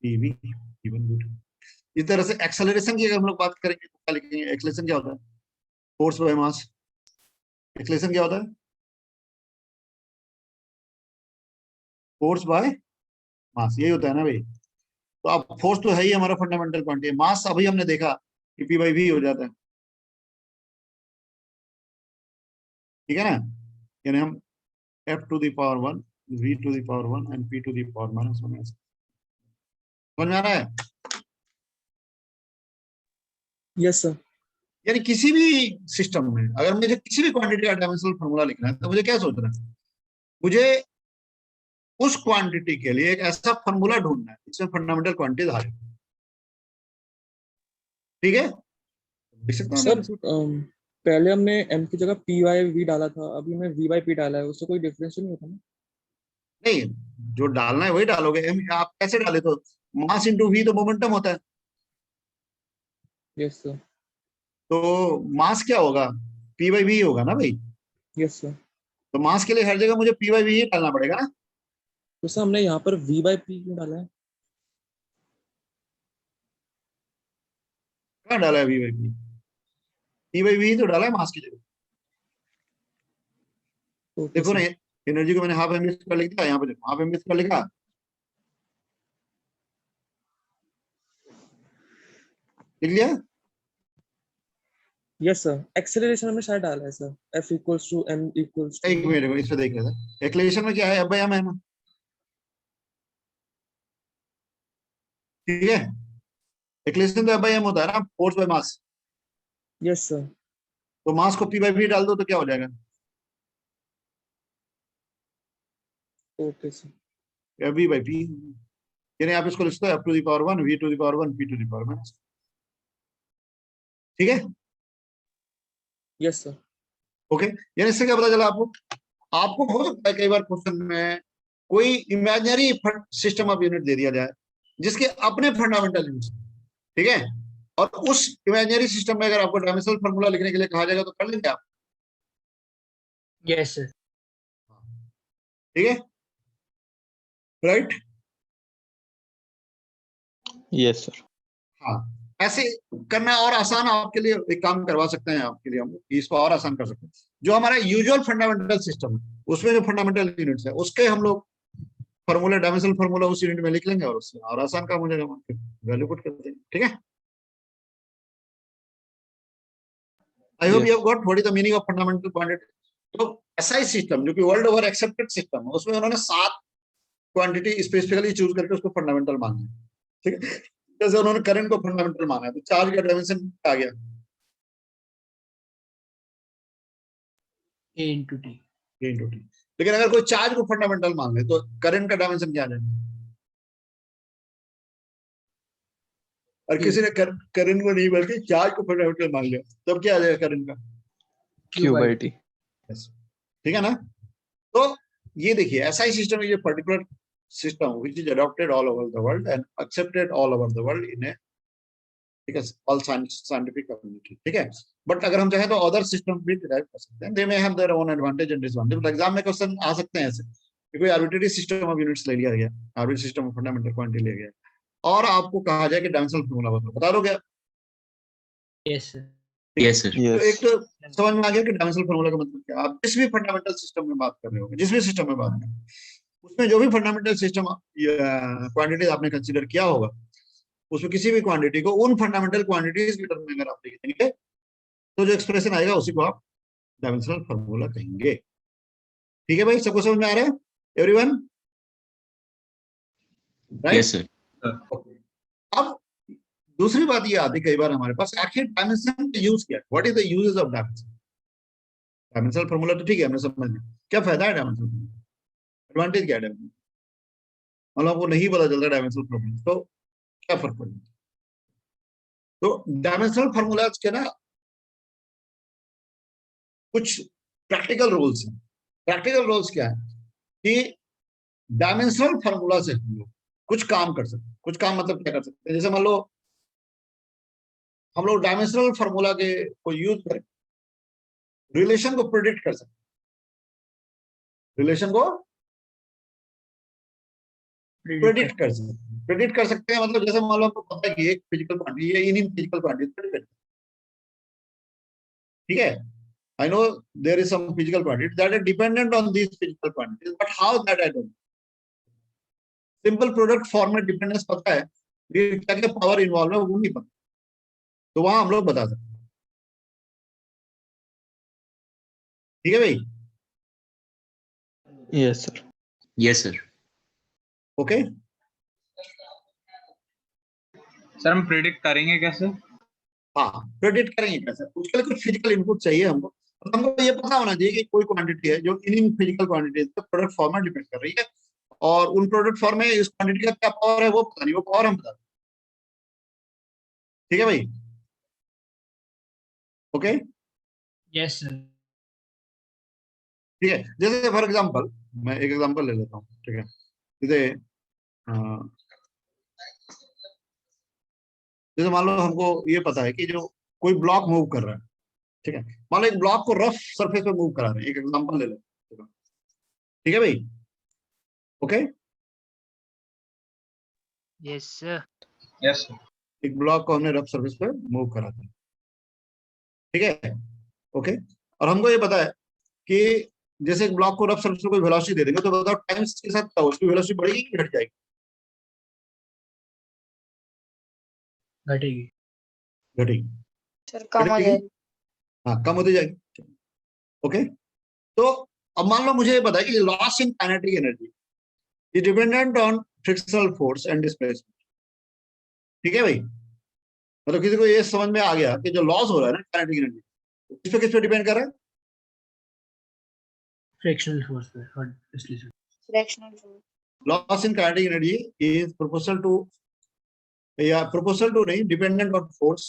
pv p1v2। इस तरह से एक्सेलरेशन की अगर हम लोग बात करेंगे तो क्या लिखेंगे? एक्सेलरेशन क्या होता है? Force by mass. एक्सेलरेशन क्या होता है? फोर्स बाय मास, यही होता है ना भाई। तो अब फोर्स तो है ही हमारा फंडामेंटल क्वांटिटी, मास अभी हमने देखा कि p/v हो जाता है, ठीक है ना। यानी हम f⁴ v⁴ एंड p⁴ समझ में आ रहा है? Yes sir. यानी किसी भी सिस्टम में अगर मुझे किसी भी क्वांटिटी का डायमेंशनल फॉर्मूला लिखना है तो मुझे क्या सोचना है? मुझे उस क्वांटिटी के लिए एक ऐसा फॉर्मूला ढूंढना है जिसमें फंडामेंटल क्वांटिटी आ रही, ठीक है। देख सकते सर हैं पहले हमने m की जगह p/v डाला था, अभी मैं v/p डाला है, उससे कोई डिफरेंस नहीं होता ना? नहीं, जो डालना है वही डालोगे। आप कैसे डाले? तो मास इंटू v तो मोमेंटम होता है, यस सर। तो मास क्या होगा? p/v होगा ना भाई। Yes sir. तो मास के लिए हर जगह मुझे p/v ही डालना पड़ेगा ना। तो सर हमने यहाँ पर v/p क्यों डाला है? कहाँ डाला है v/p? p/v ही तो डाला है मास की जगह। ओके देखो ना, सर। एनर्जी को मैंने हाफ m² लिख दिया, यहाँ पे देखो हाफ m² लिखा, लिख लिया। Yes sir. एक्सेलरेशन हमने शायद डाला है सर, f = m = एक मिनट इस पे देख रहे थे, एक्लेशन में क्या है? f/m है ना, ठीक है। एक्लेशन तो f/m होता है ना, force by mass. Yes sir. तो मास को p/v डाल दो तो क्या हो जाएगा? Okay sir. v/p। यानी आप इसको लिखते हो f⁴ v⁴ p⁴, ठीक है। Yes sir. ओके, यानी इससे क्या पता चला आपको? आपको हो सकता है कई बार क्वेश्चन में कोई इमेजिनरी सिस्टम ऑफ यूनिट दे दिया जाए जिसके अपने फंडामेंटल यूनिट, ठीक है, और उस इमेजिनरी सिस्टम में अगर आपको डायमेंशनल फॉर्मूला लिखने के लिए कहा जाएगा तो कर लेंगे आप, Yes, sir. ठीक है, राइट। Yes, sir. हाँ, ऐसे करना और आसान आपके लिए एक काम करवा सकते हैं, आपके लिए हम इसको और आसान कर सकते हैं। जो हमारा यूजुअल फंडामेंटल सिस्टम है उसमें जो फंडामेंटल यूनिट्स है उसके हम लोग फॉर्मूला, डायमेंशनल फॉर्मूला उस यूनिट में लिख लेंगे और उससे और आसान काम हो जाएगा, वैल्यू पुट कर देंगे, ठीक है। I hope you have got what is the meaning of fundamental quantity. तो ऐसा ही सिस्टम जो कि वर्ल्ड ओवर एक्सेप्टेड सिस्टम है उसमें उन्होंने 7 क्वांटिटी स्पेसिफिकली चूज करके उसको फंडामेंटल मान लिया, ठीक है। जैसे उन्होंने करंट को फंडामेंटल माना है, तो चार्ज का डायमेंशन आ गया A into T. A into T। लेकिन अगर कोई चार्ज को फंडामेंटल मान ले तो करंट का डायमेंशन क्या आ जाएगा? और किसी ने करंट को नहीं बल्कि चार्ज को फंडामेंटल मान लिया, तब क्या आ जाएगा करंट का? Q by T. ठीक है ना? तो ये देखिए SI system is a particular system which is adopted all over the world and accepted all over the world in a all scientific community। ठीक है, बट अगर हम चाहें तो अदर सिस्टम भी डिराइव कर सकते हैं। They may have their own advantage and disadvantage. Exam में क्वेश्चन आ सकते हैं ऐसे कि कोई आर्बिट्रेरी सिस्टम ऑफ यूनिट्स ले लिया गया, arbitrary system of fundamental quantity ले गया और आपको कहा जाए कि डायमेंशनल फार्मूला बता दो क्या? Yes, sir. Yes, sir. तो Yes. एक तो समझ में आ गया कि डायमेंशनल फार्मूला का मतलब क्या। आप जिस भी फंडामेंटल सिस्टम में बात कर रहे हो, जिस भी सिस्टम में बात कर रहे हो, उसमें जो भी फंडामेंटल सिस्टम क्वांटिटी आपने कंसीडर किया होगा, उसमें किसी भी क्वांटिटी को उन फंडामेंटल क्वांटिटीज के टर्म में अगर आप लिखेंगे तो जो एक्सप्रेशन आएगा उसी को आप डायमेंशनल फार्मूला कहेंगे। ठीक है भाई, सबको समझ में आ रहा है एवरीवन? Yes, sir. अब दूसरी बात ये आती कई बार हमारे पास, आखिर डायमेंशन का यूज क्या है? What is the uses of dimension? Dimensional formula तो ठीक है, हमने समझ लिया, क्या फायदा है डायमेंशनल फार्मूला? एडवांटेज क्या है डायमेंशन? मतलब आपको नहीं पता चलता डायमेंशनल फार्मूला तो क्या फर्क पड़ेगा? तो डायमेंशनल फार्मूलाज के ना कुछ प्रैक्टिकल रूल्स हैं। प्रैक्टिकल रूल्स क्या है कि डायमेंशनल फार्मूला से हम लोग कुछ काम कर सकते हैं। कुछ काम मतलब क्या कर सकते हैं? जैसे मान लो हम लोग डायमेंशनल फार्मूला के को यूज करें, रिलेशन को प्रेडिक्ट कर सकते हैं। रिलेशन को प्रेडिक्ट कर सकते हैं। प्रेडिक्ट कर सकते हैं मतलब जैसे मान लो आपको पता है कि एक फिजिकल क्वांटिटी है इन फिजिकल क्वांटिटी, ठीक है, I know there is some physical quantity that is dependent on these physical quantities, but how that I don't know. Simple product form में डिपेंडेंस पता है, ये क्या क्या पावर इन्वॉल्व है वो नहीं पता, तो वहां हम लोग बता सकते हैं। ठीक है भाई? Yes, sir. Yes, sir. Okay sir हम प्रिडिक्ट करेंगे कैसे? हाँ, प्रेडिक्ट करेंगे कैसे? उसके लिए कुछ फिजिकल इनपुट चाहिए हमको। और हमको ये पता होना चाहिए कि कोई क्वांटिटी है जो इन फिजिकल क्वांटिटीज पे प्रोडक्ट फॉर्म में डिपेंड कर रही है, और उन प्रोडक्ट फॉर्म में इस क्वांटिटी का क्या पावर है वो पता नहीं, वो पावर हम बता दें। ठीक है भाई? Okay Yes, sir. ठीक है, जैसे फॉर एग्जांपल मैं एक एग्जांपल ले लेता हूँ। ठीक है, जैसे जैसे मान लो हमको ये पता है कि जो कोई ब्लॉक मूव कर रहा है, ठीक है, मान लो एक ब्लॉक को रफ सरफेस पे मूव करा रहे हैं, एक एग्जांपल ले लेते हैं। ठीक है भाई? Okay, Yes, sir. Yes sir. एक ब्लॉक को हमने रफ सरफेस पे मूव करा दिया, ठीक है, ओके, और हमको ये पता है कि जैसे एक ब्लॉक को रफ सरफेस पे कोई वेलोसिटी दे देंगे तो बताओ टाइम के साथ क्या उसकी वेलोसिटी बढ़ेगी कि घट जाएगी? घटेगी। घटेगी। सर कम हो जाएगी। हाँ, कम होती जाएगी। ओके, तो अब मान लो मुझे ये पता है कि loss in kinetic energy is dependent on frictional force and displacement. ठीक है भाई? मतलब किसी को ये समझ में आ गया कि जो लॉस हो रहा है ना काइनेटिक एनर्जी, किस पे डिपेंड कर रहा है? फ्रैक्शनल फोर्स पे और इसलिए sir. Fractional force. Loss in kinetic energy is proportional to, या प्रोपोर्शनल टू नहीं, dependent on force,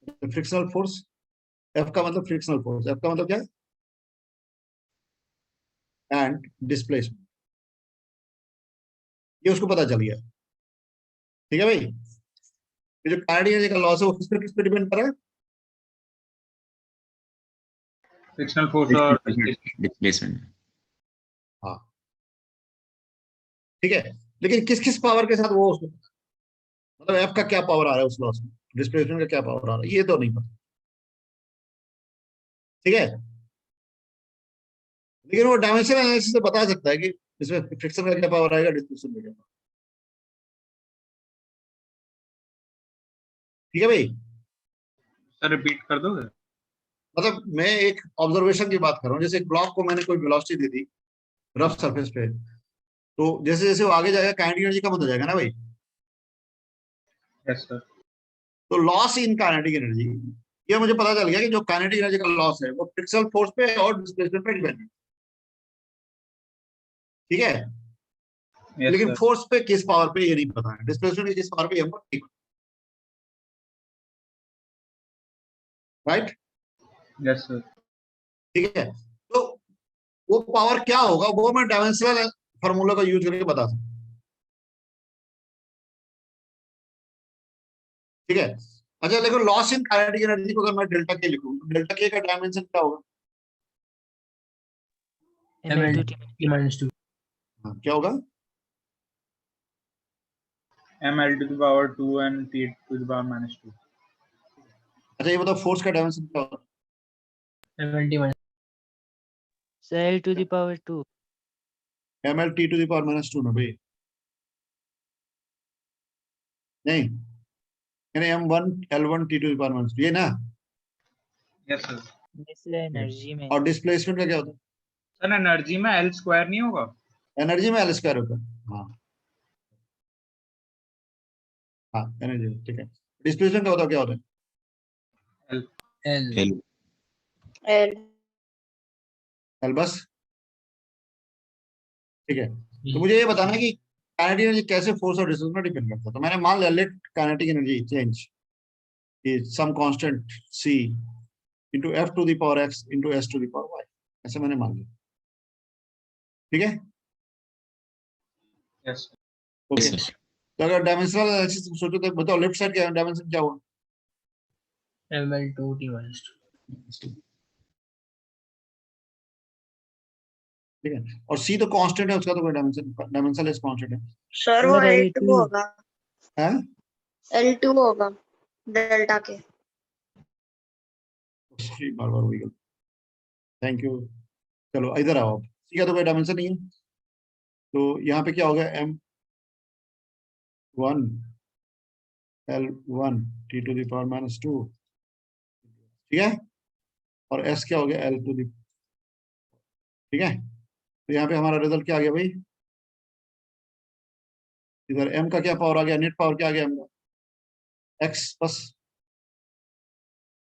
frictional force. F का मतलब फ्रिक्शनल फोर्स, एफ का मतलब क्या है? And displacement. ये उसको पता चल गया। ठीक है भाई? ये जो काइनेटिक एनर्जी का लॉस है वो किस पे डिपेंड कर रहा है? फ्रिक्शनल फोर्स और Displacement. हाँ, ठीक है, लेकिन किस किस पावर के साथ वो उसको, मतलब एफ का क्या पावर आ रहा है उस लॉस में, डिस्प्लेसमेंट का क्या पावर आ रहा है, ये तो नहीं पता। ठीक है, लेकिन वो डायमेंशन एनालिसिस से बता सकता है कि इसमें फ्रिक्शन का क्या पावर आएगा, डिस्प्लेसमेंट का क्या पावर। ठीक है भाई? सर रिपीट कर दोगे? मतलब मैं एक ऑब्जर्वेशन की बात कर रहा हूँ, जैसे एक ब्लॉक को मैंने कोई वेलोसिटी दे दी रफ सरफेस पे, तो जैसे जैसे वो आगे जाएगा काइनेटिक एनर्जी कम होता जाएगा ना भाई? Yes, sir. तो लॉस इन काइनेटिक एनर्जी, ये मुझे पता चल गया कि जो काइनेटिक एनर्जी का लॉस है वो फ्रिक्शनल फोर्स पे और डिस्प्लेसमेंट पे डिपेंड है, ठीक है। Yes, लेकिन sir. फोर्स पे किस पावर पे ये नहीं पता है, डिस्प्लेसमेंट पे किस पावर पे हमको नहीं पता, राइट। Yes, sir. ठीक है, तो वो पावर क्या होगा वो मैं डायमेंशनल फार्मूला का यूज करके बता सकता हूं, ठीक है। अच्छा देखो, लॉस इन काइनेटिक एनर्जी को अगर मैं डेल्टा के लिखूं तो डेल्टा के का डायमेंशन क्या होगा? ml2t T minus 2. हाँ, क्या होगा? ml to the power 2 and t to the power minus 2. अच्छा ये बताओ फोर्स का डायमेंशन क्या होगा? mlt minus so l to the power 2 ml t to the power minus 2 ना भाई, नहीं, यानी m1 l1 t to the power minus 2 ये ना। Yes, sir. इसलिए एनर्जी में और डिस्प्लेसमेंट का क्या होता सर एनर्जी में L स्क्वायर नहीं होगा? है? एनर्जी में एल स्क्वायर होता है। हाँ हाँ, एनर्जी, ठीक है। डिस्प्लेसमेंट का होता है, क्या होता है? L. L. L. L. L बस, ठीक है। तो मुझे ये बताना है कि काइनेटिक एनर्जी कैसे फोर्स और डिस्प्लेसमेंट पर डिपेंड करता है। तो मैंने मान लिया let kinetic energy change is some constant c into f to the power x into s to the power y, ऐसे मैंने मान लिया, ठीक है। Yes, sir. Okay, Yes, sir. तो अगर डायमेंशनल एनालिसिस सोचो तो बताओ लेफ्ट साइड क्या डायमेंशन क्या हुआ? ml2t minus 2. ठीक है, और c तो कांस्टेंट है, उसका तो कोई डायमेंशन लेस कांस्टेंट है। सर वो सर, L2 L2 होगा, हैं? L2 होगा डेल्टा के। सॉरी, बार बार वही गलती, थैंक यू। चलो इधर आओ, आप c का तो कोई डायमेंशन नहीं है, तो यहाँ पे क्या हो गया? m1 l1 t to the power minus 2, ठीक है, और s क्या हो गया? l to the, ठीक है। तो यहाँ पे हमारा रिजल्ट क्या आ गया भाई? इधर m का क्या पावर आ गया? नेट पावर क्या आ गया m का? x बस।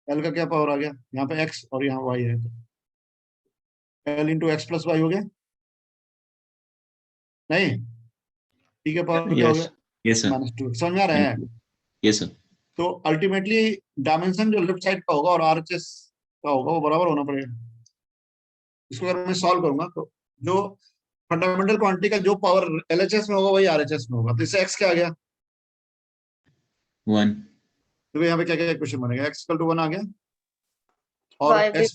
l का क्या पावर आ गया? यहाँ पे x और यहाँ y है, तो l into X plus Y हो गया, नहीं? t का पावर क्या हो Yes. गया? Yes, sir. -2। समझ में आ रहा है? Yes, sir. तो अल्टीमेटली डायमेंशन जो लेफ्ट साइड का होगा और RHS का होगा वो बराबर होना पड़ेगा। इसको अगर मैं सॉल्व करूंगा तो जो फंडामेंटल क्वांटिटी का जो पावर LHS में होगा वही RHS में होगा, तो इससे x क्या आ गया? 1. तो यहाँ पे क्या क्या क्वेश्चन बनेगा? x इक्वल टू 1 आ गया, और Y भी-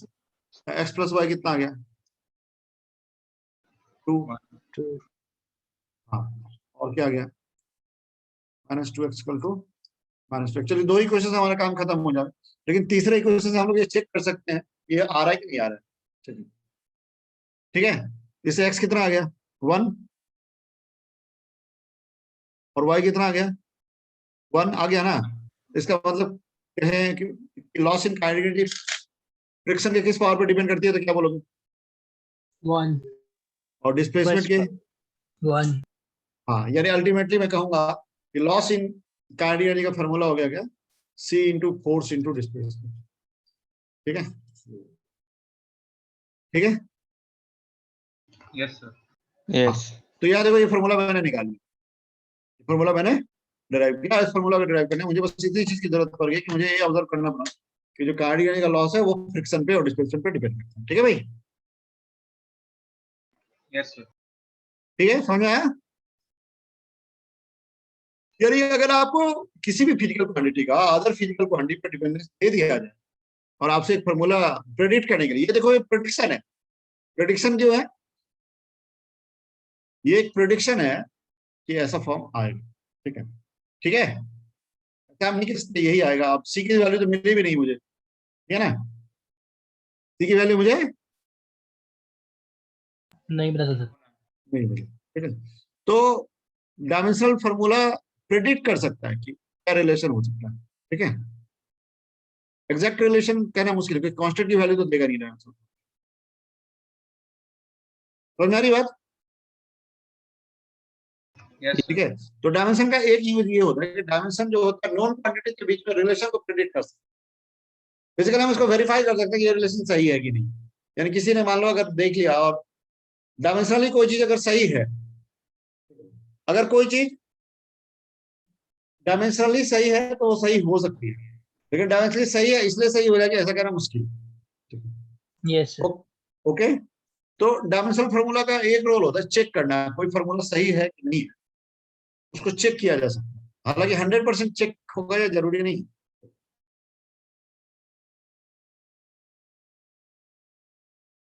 x प्लस वाई कितना आ गया? 2। 2 हाँ, और क्या आ गया? -2x equal to -2। एक्चुअली दो ही क्वेश्चन से हमारा काम खत्म हो जाए, लेकिन तीसरे क्वेश्चन से हम लोग ये चेक कर सकते हैं ये आ रहा है कि नहीं आ रहा है। चलिए, ठीक है, इससे x कितना आ गया? 1, और y कितना आ गया? 1 आ गया ना। इसका मतलब कहें कि loss in kinetic energy friction के किस पावर पर डिपेंड करती है, तो क्या बोलोगे? 1. और डिस्प्लेसमेंट के? 1. हाँ, यानी अल्टीमेटली मैं कहूंगा कि लॉस इन काइनेटिक एनर्जी का फॉर्मूला हो गया क्या? c into force into displacement, ठीक है, ठीक है। Yes, sir. Yes. तो याद देखो, ये फॉर्मूला मैंने निकाल लिया, फॉर्मूला मैंने डिराइव किया। इस फॉर्मूला को डिराइव करने मुझे बस इतनी चीज की जरूरत पड़ गई कि मुझे ये ऑब्जर्व करना पड़ा कि जो काइनेटिक एनर्जी का लॉस है वो फ्रिक्शन पे और डिस्प्लेसमेंट पे डिपेंड करता है, ठीक है भाई? Yes, sir. ठीक है, समझ में आया? यानी अगर आपको किसी भी फिजिकल क्वांटिटी का अदर फिजिकल क्वांटिटी पर डिपेंडेंस दे दिया जाए और आपसे एक फॉर्मूला प्रेडिक्ट करने के लिए, ये देखो ये प्रेडिक्शन है, प्रेडिक्शन जो है ये एक प्रेडिक्शन है कि ऐसा फॉर्म आएगा, ठीक है, ठीक है। हम नहीं कह सकते यही आएगा, आप सी की वैल्यू तो मिली भी नहीं मुझे, ठीक है ना? सी की वैल्यू मुझे नहीं बता सकता। नहीं मिली, ठीक है। तो डायमेंशनल फॉर्मूला प्रेडिक्ट कर सकता है कि क्या रिलेशन हो सकता है, ठीक है। एग्जैक्ट रिलेशन कहना मुश्किल है, कांस्टेंट की वैल्यू तो देगा नहीं डायमेंशन। समझ में आ रही बात? Yes, ठीक sir. है। तो डायमेंशन का एक यूज ये होता है कि डायमेंशन जो होता है नॉन क्वांटिटी के बीच में रिलेशन को प्रेडिक्ट कर सकते हैं। बेसिकली हम इसको वेरीफाई कर सकते हैं कि ये रिलेशन सही है कि नहीं। यानी किसी ने मान लो अगर देख लिया और डायमेंशनली कोई चीज अगर सही है, अगर कोई चीज डायमेंशनली सही है तो वो सही हो सकती है, लेकिन डायमेंशनली सही है इसलिए सही हो जाएगी ऐसा कहना मुश्किल। Yes, sir. ओके, तो डायमेंशनल फार्मूला का एक रोल होता है चेक करना कोई फार्मूला सही है कि नहीं है, उसको चेक किया जा सकता है। हालांकि 100% चेक होगा या जरूरी नहीं।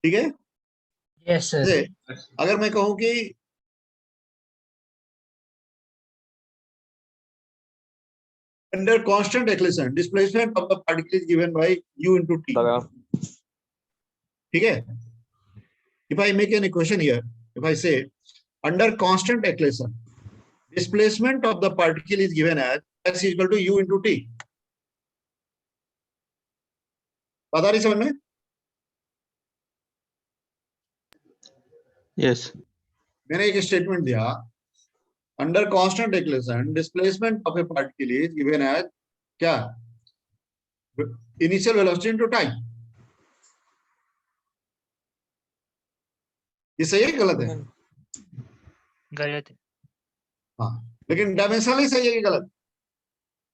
ठीक है। Yes, sir. जैसे Yes, sir. अगर मैं कहूं कि under constant acceleration displacement of the particle is given by u into t, लगा ठीक है। if I make an equation here, if I say under constant acceleration displacement of the particle is given as s is equal to u into t, बात आ रही समझ में? यस मैंने एक स्टेटमेंट दिया under constant acceleration displacement of a particle is given as क्या, इनिशियल वेलोसिटी इनटू टाइम। ये सही है कि गलत है? गलत है। हाँ, लेकिन डायमेंशनली सही है कि गलत?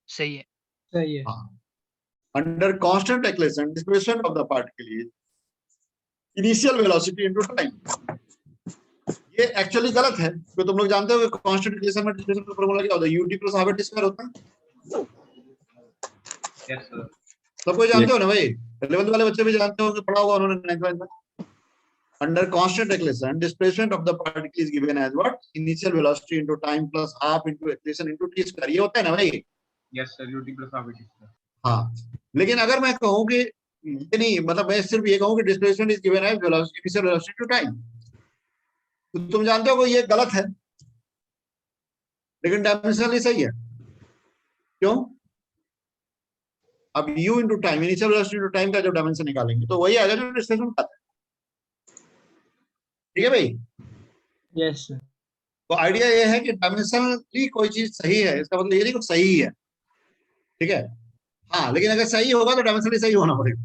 सही है। सही है। हाँ, under constant acceleration displacement of the particle is initial velocity into time. ये एक्चुअली गलत है, तो तुम लोग जानते हो कि कांस्टेंट एक्सेलरेशन में डिस्प्लेसमेंट का फार्मूला क्या होता है, ut प्लस हाफ स्क्वायर होता है। Yes, sir. सब कोई जानते हो ना भाई, 11th वाले बच्चे भी जानते हो कि पढ़ा होगा उन्होंने 9th में। Under constant acceleration displacement of the particle is given as what, initial velocity into time plus half into acceleration into t square. ये होता है ना भाई? Yes, sir. ut plus half it is, sir. हाँ, लेकिन अगर मैं कहूं कि ये नहीं, मतलब मैं सिर्फ ये कहूं कि displacement is given as velocity initial velocity to time, तो तुम जानते हो कि ये गलत है, लेकिन डायमेंशनली सही है। क्यों? अब u into time, initial velocity to time का जब डायमेंशन निकालेंगे तो वही आएगा जो डिस्प्लेसमेंट का है। ठीक है भाई? Yes, sir. तो आइडिया ये है कि डायमेंशनली कोई चीज सही है इसका मतलब ये नहीं कि सही है। ठीक है। हाँ, लेकिन अगर सही होगा तो डायमेंशनली सही होना पड़ेगा।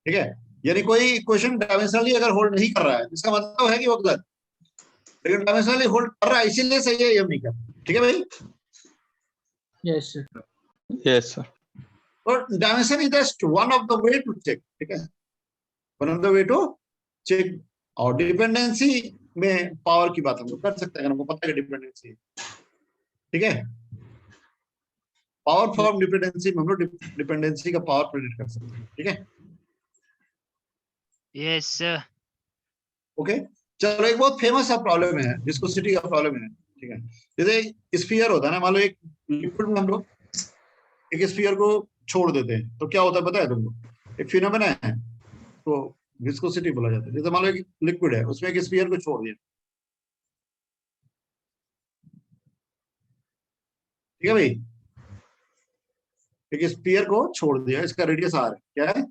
ठीक है, यानी कोई इक्वेशन डायमेंशनली अगर होल्ड नहीं कर रहा है इसका मतलब है कि वो गलत, लेकिन डायमेंशनली होल्ड कर रहा है इसीलिए सही है, ये हम नहीं कर। ठीक है भाई? Yes, sir. यस सर और dimension is just one of the way to check. ठीक है, one of the way to check. और डिपेंडेंसी में पावर की बात हम लोग कर सकते हैं, हमको पता है कि डिपेंडेंसी है। ठीक है, पावर फॉर्म डिपेंडेंसी में हम लोग डिपेंडेंसी का पावर प्रेडिक्ट कर सकते हैं। ठीक है, यस सर। ओके। चलो, एक बहुत फेमस सा प्रॉब्लम है, विस्कोसिटी का प्रॉब्लम है। ठीक है, जैसे स्फीयर होता है ना, मान लो एक लिक्विड में हम लोग एक स्फीयर को छोड़ देते हैं तो क्या होता है पता है तुमको? एक फिनोमेना है तो विस्कोसिटी बोला जाता है। जैसे मान लो एक लिक्विड है उसमें एक स्फीयर को छोड़ दिया। ठीक है भाई, एक स्फीयर को छोड़ दिया, इसका रेडियस r है। क्या है?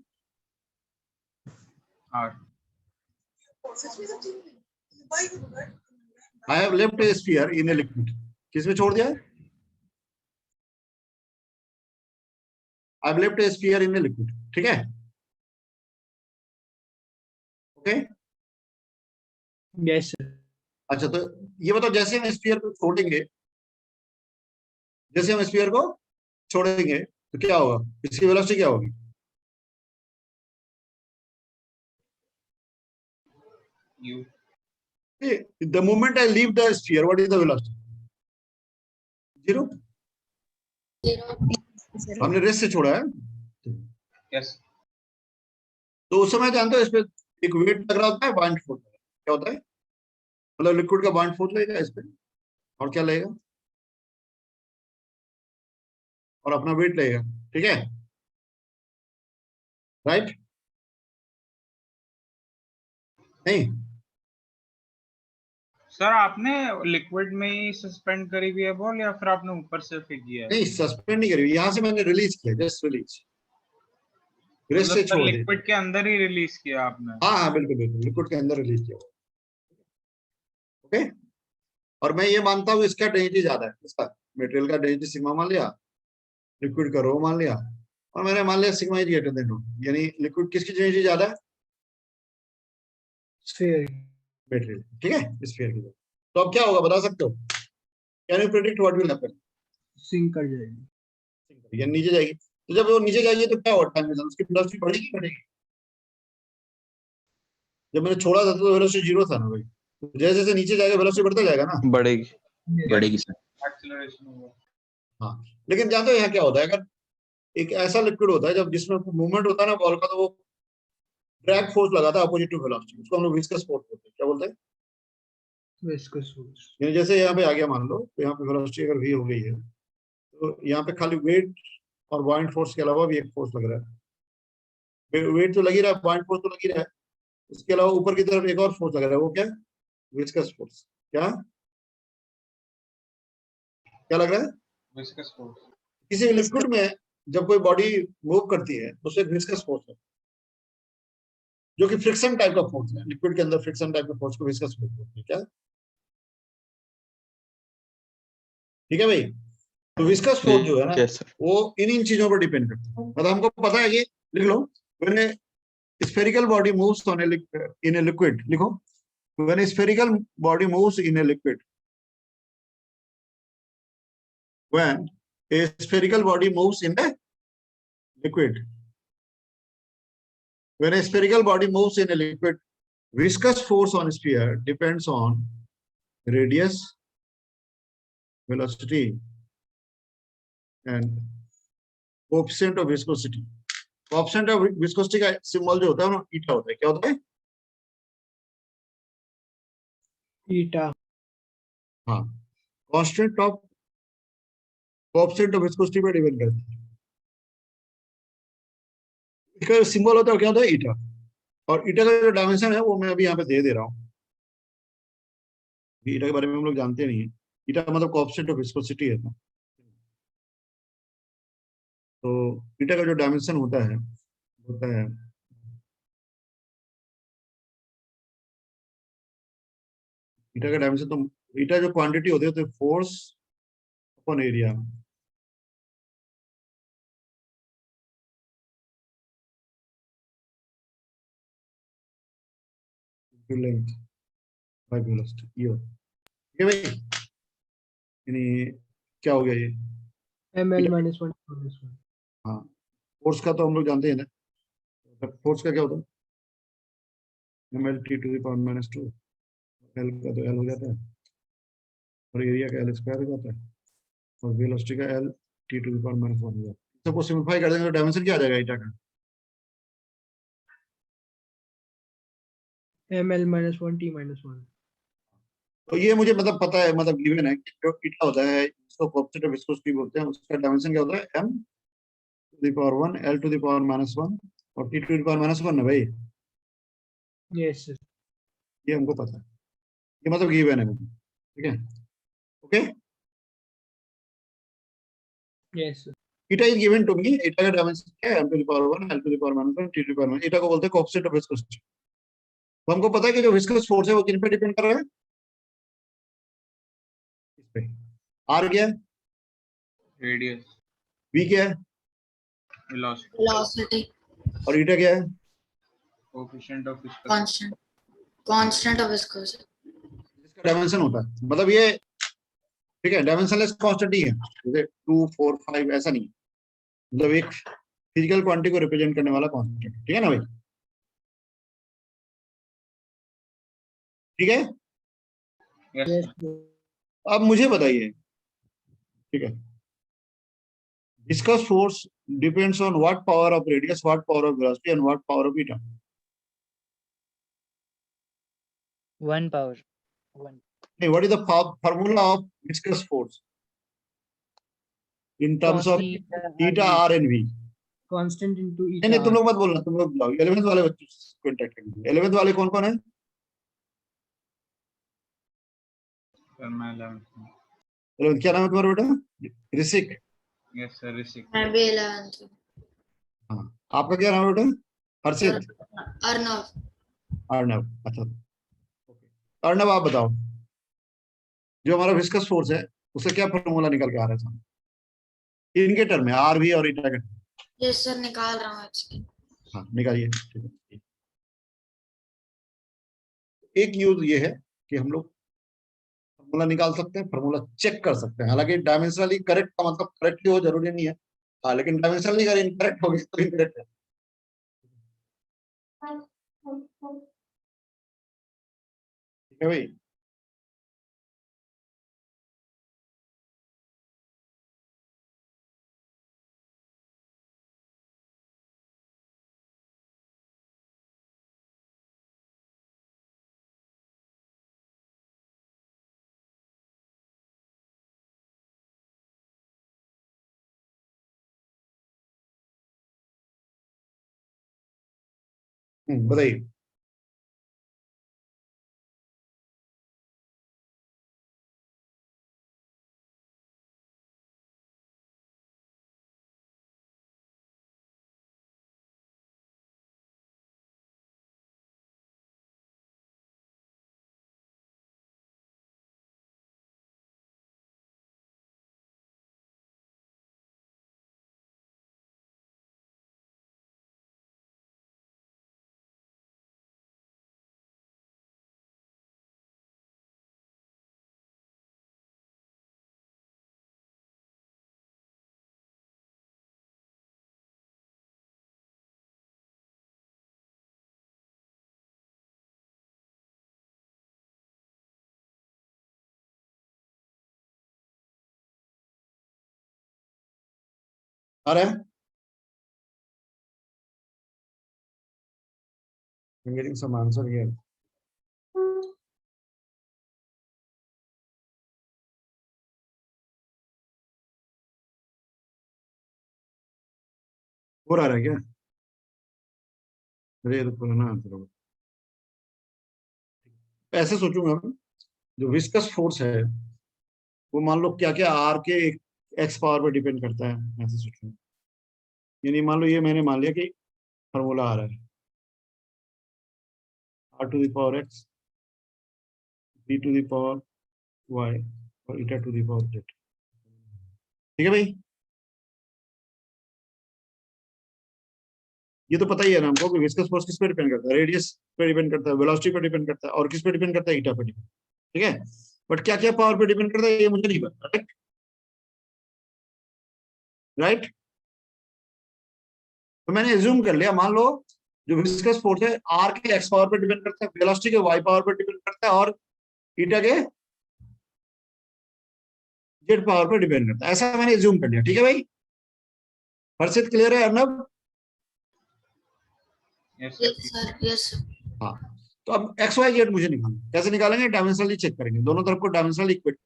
R. I have left a sphere in a liquid. किसमें छोड़ दिया है? I have left a sphere in a liquid. ठीक है, ओके। Yes, sir. अच्छा, तो ये बताओ, जैसे हम स्फीयर को छोड़ेंगे, जैसे हम स्फीयर को छोड़ेंगे तो क्या होगा? इसकी वेलोसिटी क्या होगी? U. The moment I leave the sphere, what is the velocity? 0। हमने रेस्ट से छोड़ा है Yes. तो उस समय जानते हो इस पे एक वेट लग रहा होता है, बाइंड फोर्स। क्या होता है? मतलब लिक्विड का बाइंड फोर्स लगेगा इस पे, और क्या लगेगा? और अपना वेट लगेगा। ठीक है, राइट? नहीं, सर आपने लिक्विड में ही सस्पेंड करी हुई है बॉल या फिर आपने ऊपर से फेंक दिया है? नहीं सस्पेंड नहीं करी, यहाँ से मैंने रिलीज किया, जस्ट रिलीज, रेस्ट से छोड़ दिया। लिक्विड के अंदर ही रिलीज किया आपने? हाँ हाँ, बिल्कुल बिल्कुल, लिक्विड के अंदर रिलीज किया। ओके। और मैं ये मानता हूँ इसका डेंसिटी ज्यादा है, इसका मटेरियल का डेंसिटी सिग्मा मान लिया, लिक्विड का रो मान लिया, और मैंने मान लिया सिग्मा इज ग्रेटर देन रो, यानी लिक्विड किसकी डेंसिटी ज्यादा है? स्फीयर मटेरियल, ठीक है, स्फीयर की। तो अब क्या होगा बता सकते हो? Can you predict what will happen? Sink कर जाएगी। ये नीचे जाएगी, तो जब वो नीचे जाएगी तो क्या होगा टाइम में उसकी वेलोसिटी बढ़ेगी घटेगी? जब मैंने छोड़ा था तो वेलोसिटी 0 था ना भाई, तो जैसे जैसे नीचे जाएगा वेलोसिटी बढ़ता जाएगा ना। बढ़ेगी। बढ़ेगी सर। एक्सेलरेशन होगा। हाँ, लेकिन जानते हो यहाँ क्या होता है? अगर एक ऐसा लिक्विड होता है जब जिसमें मूवमेंट होता है ना बॉल का, तो वो ड्रैग फोर्स लगाता है अपोजिट टू वेलोसिटी, उसको हम लोग विस्कस फोर्स बोलते हैं। क्या बोलते हैं? Viscous force. यानी जैसे यहाँ पे आ गया मान लो, तो यहाँ पे वेलोसिटी अगर v हो गई है, तो यहाँ पे खाली वेट और बाइंड फोर्स के अलावा भी एक फोर्स लग रहा है। वेट तो लगी रहा है, बाइंड फोर्स तो लगी रहा है, इसके अलावा ऊपर की तरफ एक और फोर्स लग रहा है, वो क्या? Viscous force. क्या क्या लग रहा है? Viscous force. किसी लिक्विड में जब कोई बॉडी मूव करती है तो उसे विस्कस फोर्स है, जो कि फ्रिक्शन टाइप का फोर्स है। लिक्विड के अंदर फ्रिक्शन टाइप का फोर्स को विस्कस फोर्स बोलते हैं। क्या? ठीक है भाई। तो विस्कस फोर्स जो है ना, Yes, sir. वो इन चीजों पर डिपेंड करता है। मतलब हमको पता है कि, लिख लो, when a spherical body moves in a liquid, लिखो, when a spherical body moves in a liquid, when a spherical body moves in a liquid, when a spherical body moves in a liquid, viscous force on sphere depends on radius, velocity, and coefficient of viscosity. Coefficient of viscosity का सिंबल जो होता है ना, ईटा होता है। क्या होता है? ईटा। हाँ, constant of coefficient of viscosity पे डिपेंड करता है। इसका सिंबल होता है, क्या होता है? ईटा। और ईटा का जो डायमेंशन है वो मैं अभी यहाँ पे दे रहा हूँ। ईटा के बारे में हम लोग जानते नहीं है। ईटा मतलब कोएफिशिएंट ऑफ विस्कोसिटी है। तो ईटा का जो डायमेंशन होता है ईटा का डायमेंशन, तो ईटा जो क्वांटिटी होती है तो force upon area, length by velocity, ये होता है। ठीक है भाई, यानी क्या हो गया ये? ml minus 1 हाँ, फोर्स का तो हम लोग जानते हैं ना, फोर्स का क्या होता है? ml t to the power minus 2, L का तो L हो जाता है, और एरिया का L स्क्वायर हो जाता है, और वेलोसिटी का L t to the power minus 1 हो जाता है। सबको सिंपलीफाई कर देंगे तो डायमेंशन क्या आ जाएगा ईटा का? ml minus 1 t minus 1। तो ये मुझे मतलब पता है, मतलब गिवन है कि जो ईटा होता है इसको कोएफिशिएंट ऑफ विस्कोसिटी बोलते हैं, उसका डायमेंशन क्या होता है? m to the power 1, L to the power minus 1 और t to the power minus 1 ना भाई। Yes sir. ये हमको पता है, ये मतलब गिवन है मुझे। ठीक है, okay. Yes sir. Eta is given to me. Eta का डायमेंशन क्या है? m to the power 1, L to the power minus 1, t to the power minus। ईटा को बोलते हैं कोएफिशिएंट ऑफ विस्कोसिटी। तो हमको पता है कि जो विस्कस फोर्स है वो किन पे डिपेंड कर रहा है? इस पे। r क्या है? रेडियस। v क्या है? वेलोसिटी। velocity, और ईटा क्या है? Coefficient of viscous. constant of viscosity, इसका डायमेंशन होता है, मतलब ये, ठीक है, डायमेंशनलेस कांस्टेंट ही है, जैसे 2, 4, 5 ऐसा नहीं है, मतलब एक फिजिकल क्वांटिटी को रिप्रेजेंट करने वाला कांस्टेंट। ठीक है ना भाई? ठीक है। Yes yes sir. सर। अब मुझे बताइए, ठीक है, viscous force depends on what power of radius, what power of velocity and what power of eta. 1 power 1 नहीं, what is the formula of viscous force in terms of eta, R and V? Constant into नहीं ईटा। नहीं, तुम लोग मत बोलना, तुम लोग बुलाओ 11th वाले बच्चों को इंटरेक्ट करेंगे। 11th वाले कौन कौन है? सर मैं 11th में। 11th क्या नाम है तुम्हारा बेटा? ऋषिक। यस सर ऋषिक। मैं भी 11th। हाँ, आपका क्या नाम है बेटा? हर्षित। अर्नव। अर्णव। अच्छा, अर्णव आप बताओ, जो हमारा विस्कस फोर्स है उसका क्या फॉर्मूला निकल के आ रहा है सामने? इनके टर्म में, आर वी और ईटा के term में। यस सर निकाल रहा हूँ इसकी। हाँ निकालिए, ठीक है। एक यूज ये है कि हम लोग फॉर्मूला निकाल सकते हैं, फॉर्मूला चेक कर सकते हैं। हालांकि डायमेंशनली करेक्ट का मतलब करेक्टली हो जरूरी नहीं है। हाँ लेकिन डायमेंशनली अगर इनकरेक्ट हो गया तो इनकरेक्ट है। ठीक है भाई। बताइए। आ रहा है? I'm getting some answer here. हो रहा है क्या? अरे रुको ना, चलो ऐसे सोचूंगा मैं, जो विस्कस फोर्स है वो मान लो क्या क्या आर के एक्स पावर पे डिपेंड करता है, ऐसे सोचूंगा। यानी मान लो ये मैंने मान लिया कि फॉर्मूला आ रहा है R to the power X, B to the power Y और eta to the power Z. ठीक है भाई, ये तो पता ही है ना हमको कि विस्कस फोर्स किस पे डिपेंड करता है, रेडियस पे डिपेंड करता है, वेलोसिटी पे डिपेंड करता है, और किस पे डिपेंड करता है, ईटा पे डिपेंड। ठीक है, बट क्या क्या पावर पे डिपेंड करता है ये मुझे नहीं पता। राइट राइट, तो मैंने एज्यूम कर लिया, मान लो जो विस्कस फोर्स है आर के एक्स पावर पे डिपेंड करता है, वेलोसिटी के वाई पावर पे डिपेंड करता है, और ईटा के जेड पावर पे डिपेंड करता है, ऐसा मैंने एज्यूम कर लिया। ठीक है भाई, हर्षित क्लियर है? Arnab? Yes yes sir yes sir. हाँ, तो अब एक्स वाई जेड मुझे निकालना, कैसे निकालेंगे? डायमेंशनली चेक करेंगे, दोनों तरफ को डायमेंशनली इक्वेट।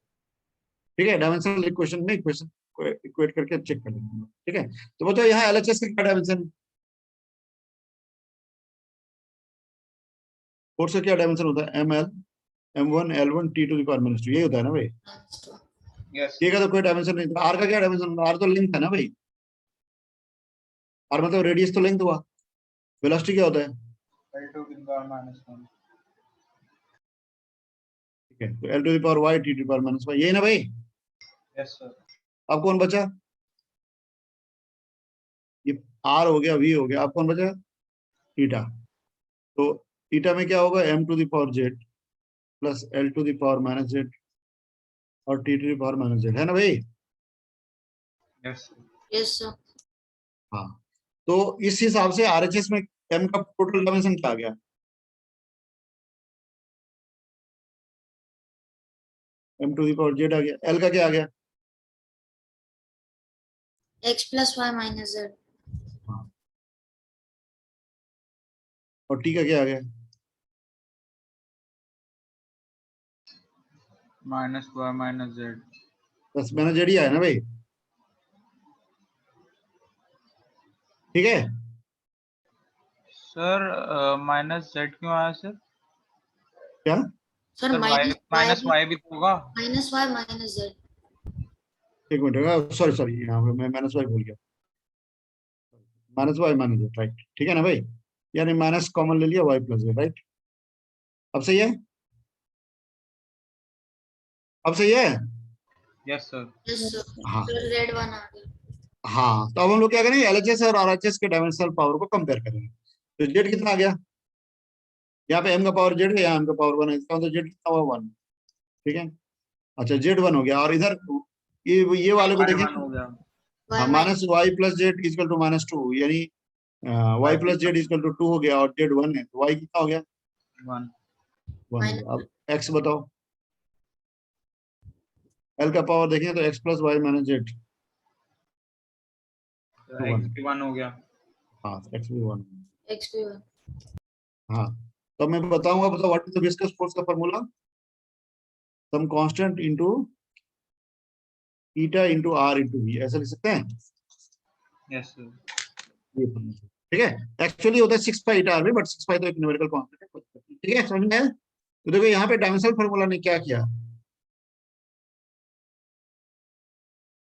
ठीक है, डायमेंशनल इक्वेशन में इक्वेशन को इक्वेट करके चेक कर लेंगे। ठीक है, तो बताओ यहाँ एलएचएस का क्या डायमेंशन है? फोर्स का क्या डायमेंशन होता है? M L M one L one T to the power minus 2, यही होता है ना भाई? यस ये का तो कोई डायमेंशन नहीं था। आर का क्या डायमेंशन? आर तो लेंथ है ना भाई, आर मतलब रेडियस तो लेंथ हुआ। वेलोसिटी क्या होता है? L2 to the power minus 1. ठीक है, तो L to the power Y T to the power minus Y, यही ना भाई? Yes sir. अब कौन बचा? ये आर हो गया, वी हो गया, अब कौन बचा? ईटा। तो ईटा में क्या होगा? M to the power Z plus L to the power minus Z और T to the power minus Z, है ना भाई? Yes sir. Yes sir. हाँ, तो इस हिसाब से आरएचएस में एम का टोटल डायमेंशन क्या आ गया? M to the power Z आ गया। एल का क्या आ गया? X plus Y minus Z. हाँ, और टी का क्या आ गया? Minus y minus z. बस मैंने जेड ही आया ना भाई? ठीक है, Sir minus z क्यों आया सर? क्या? Sir sir y minus minus y भी तो होगा. Minus Y minus Z. एक मिनट, सॉरी सॉरी, यहाँ पे मैं माइनस वाई भूल गया। Minus Y minus Z, right. ठीक है ना भाई, यानी माइनस कॉमन ले लिया, वाई प्लस जेड, राइट। अब सही है? अब सही है? Yes sir. Yes, sir. हाँ फिर Z1 आ गया. हाँ, तो अब हम लोग क्या करेंगे, एलएचएस और आरएचएस के डायमेंशनल पावर को कंपेयर करेंगे। तो जेड कितना आ गया, यहाँ पे एम का पावर जेड है, यहाँ एम का पावर 1 है, इसका मतलब जेड कितना हुआ 1, ठीक है। अच्छा जेड 1 हो गया, और इधर ये वाले को देखें, हो गया। Y minus Y plus Z equal to -2, यानी Y plus Z equal to 2 हो गया, और जेड 1 है, तो वाई कितना हो गया 1 1। अब एक्स बताओ, एल का पावर देखें तो X plus Y minus Z, X भी 1 हो गया। हाँ एक्स भी 1। X भी 1. हाँ, तो मैं बताऊंगा, बताओ what is the viscous force का formula, some constant into eta into R into V, ऐसा लिख सकते हैं। Yes sir. ये formula, ठीक है। एक्चुअली होता है 6 पाई ईटा आर वी, बट 6 पाई तो एक न्यूमेरिकल कांस्टेंट है, ठीक है, समझ में आया? तो देखो यहाँ पे डायमेंशनल फॉर्मूला ने क्या किया,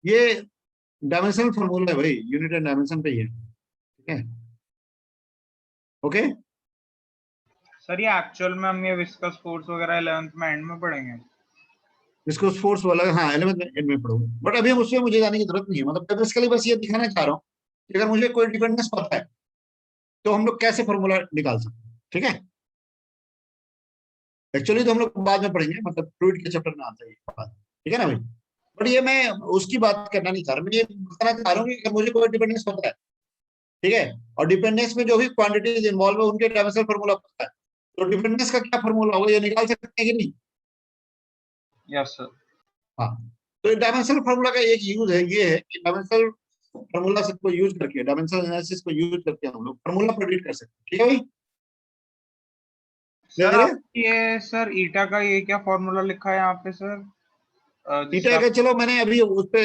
ये डायमेंशनल फॉर्मूला है भाई, यूनिट एंड डायमेंशन पे ही है, ठीक है, ओके। सर ये एक्चुअल में हम ये विस्कस फोर्स वगैरह 11th में एंड में पढ़ेंगे। इसको फोर्स वाला, हाँ 11th में एंड में पढ़ोगे, बट अभी हम उसमें मुझे जाने की जरूरत नहीं है, मतलब बेसिकली बस ये दिखाना चाह रहा हूँ कि अगर मुझे कोई डिपेंडेंस पता है तो हम लोग कैसे फॉर्मूला निकाल सकते हैं, ठीक है। एक्चुअली तो हम लोग बाद में पढ़ेंगे, मतलब फ्लूइड के चैप्टर में आता है ये बात, ठीक है ना भाई। बट ये मैं उसकी बात करना नहीं चाह रहा, मैं ये बताना चाह रहा हूँ कि अगर मुझे कोई डिपेंडेंस पता है, ठीक है, और डिपेंडेंस में जो भी क्वांटिटीज इन्वॉल्व है उनके डायमेंशनल फॉर्मूला पता है, तो डिपेंडेंस का क्या फॉर्मूला होगा ये निकाल सकते हैं कि नहीं? Yes sir. हाँ, तो डायमेंशनल फॉर्मूला का एक यूज है, ये है कि डायमेंशनल फॉर्मूला से को यूज करके, डायमेंशनल एनालिसिस को यूज करके हम लोग फॉर्मूला प्रेडिक्ट कर सकते हैं, ठीक है भाई। सर ले आप ये सर ईटा का ये क्या फॉर्मूला लिखा है यहाँ पे सर? ईटा का चलो मैंने अभी उस पे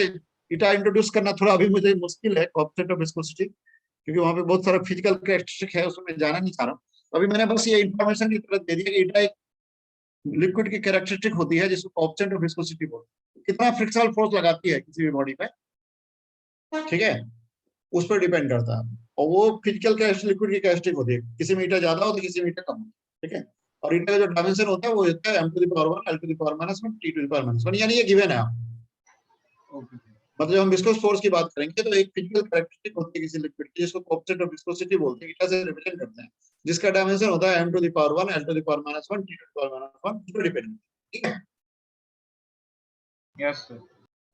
ईटा इंट्रोड्यूस करना थोड़ा अभी मुझे मुश्किल है, कोएफिशिएंट ऑफ विस्कोसिटी, क्योंकि वहां पे बहुत सारा फिजिकल कैरेक्टरिस्टिक है, उसमें मैं जाना नहीं चाह रहा हूँ। अभी मैंने बस ये इंफॉर्मेशन की तरफ दे दिया कि ईटा एक लिक्विड की कैरेक्टरिस्टिक होती है जिसको कोएफिशिएंट ऑफ विस्कोसिटी बोलते हैं, कितना फ्रिक्शनल फोर्स लगाती है किसी भी बॉडी पे, ठीक है, उस पर डिपेंड करता है, और वो फिजिकल कैरेक्टरिस्टिक लिक्विड की कैरेक्टरिस्टिक होती है, किसी में ईटा ज्यादा होता है, किसी में ईटा कम होता है, ठीक है। और ईटा का जो डायमेंशन होता है वो होता है m⁻1 l⁻⁻1 t⁻⁻1, यानी ये गिवन है आप, मतलब जब हम विस्कोस फोर्स की बात करेंगे तो एक फिजिकल कैरेक्टरिस्टिक होती है किसी लिक्विड की जिसको कोएफिशिएंट ऑफ विस्कोसिटी बोलते हैं, ईटा से रिप्रेजेंट करते हैं, जिसका डायमेंशन होता है m⁻1 l⁻1 t⁻⁻1 इस पर डिपेंड, ठीक है। Yes sir.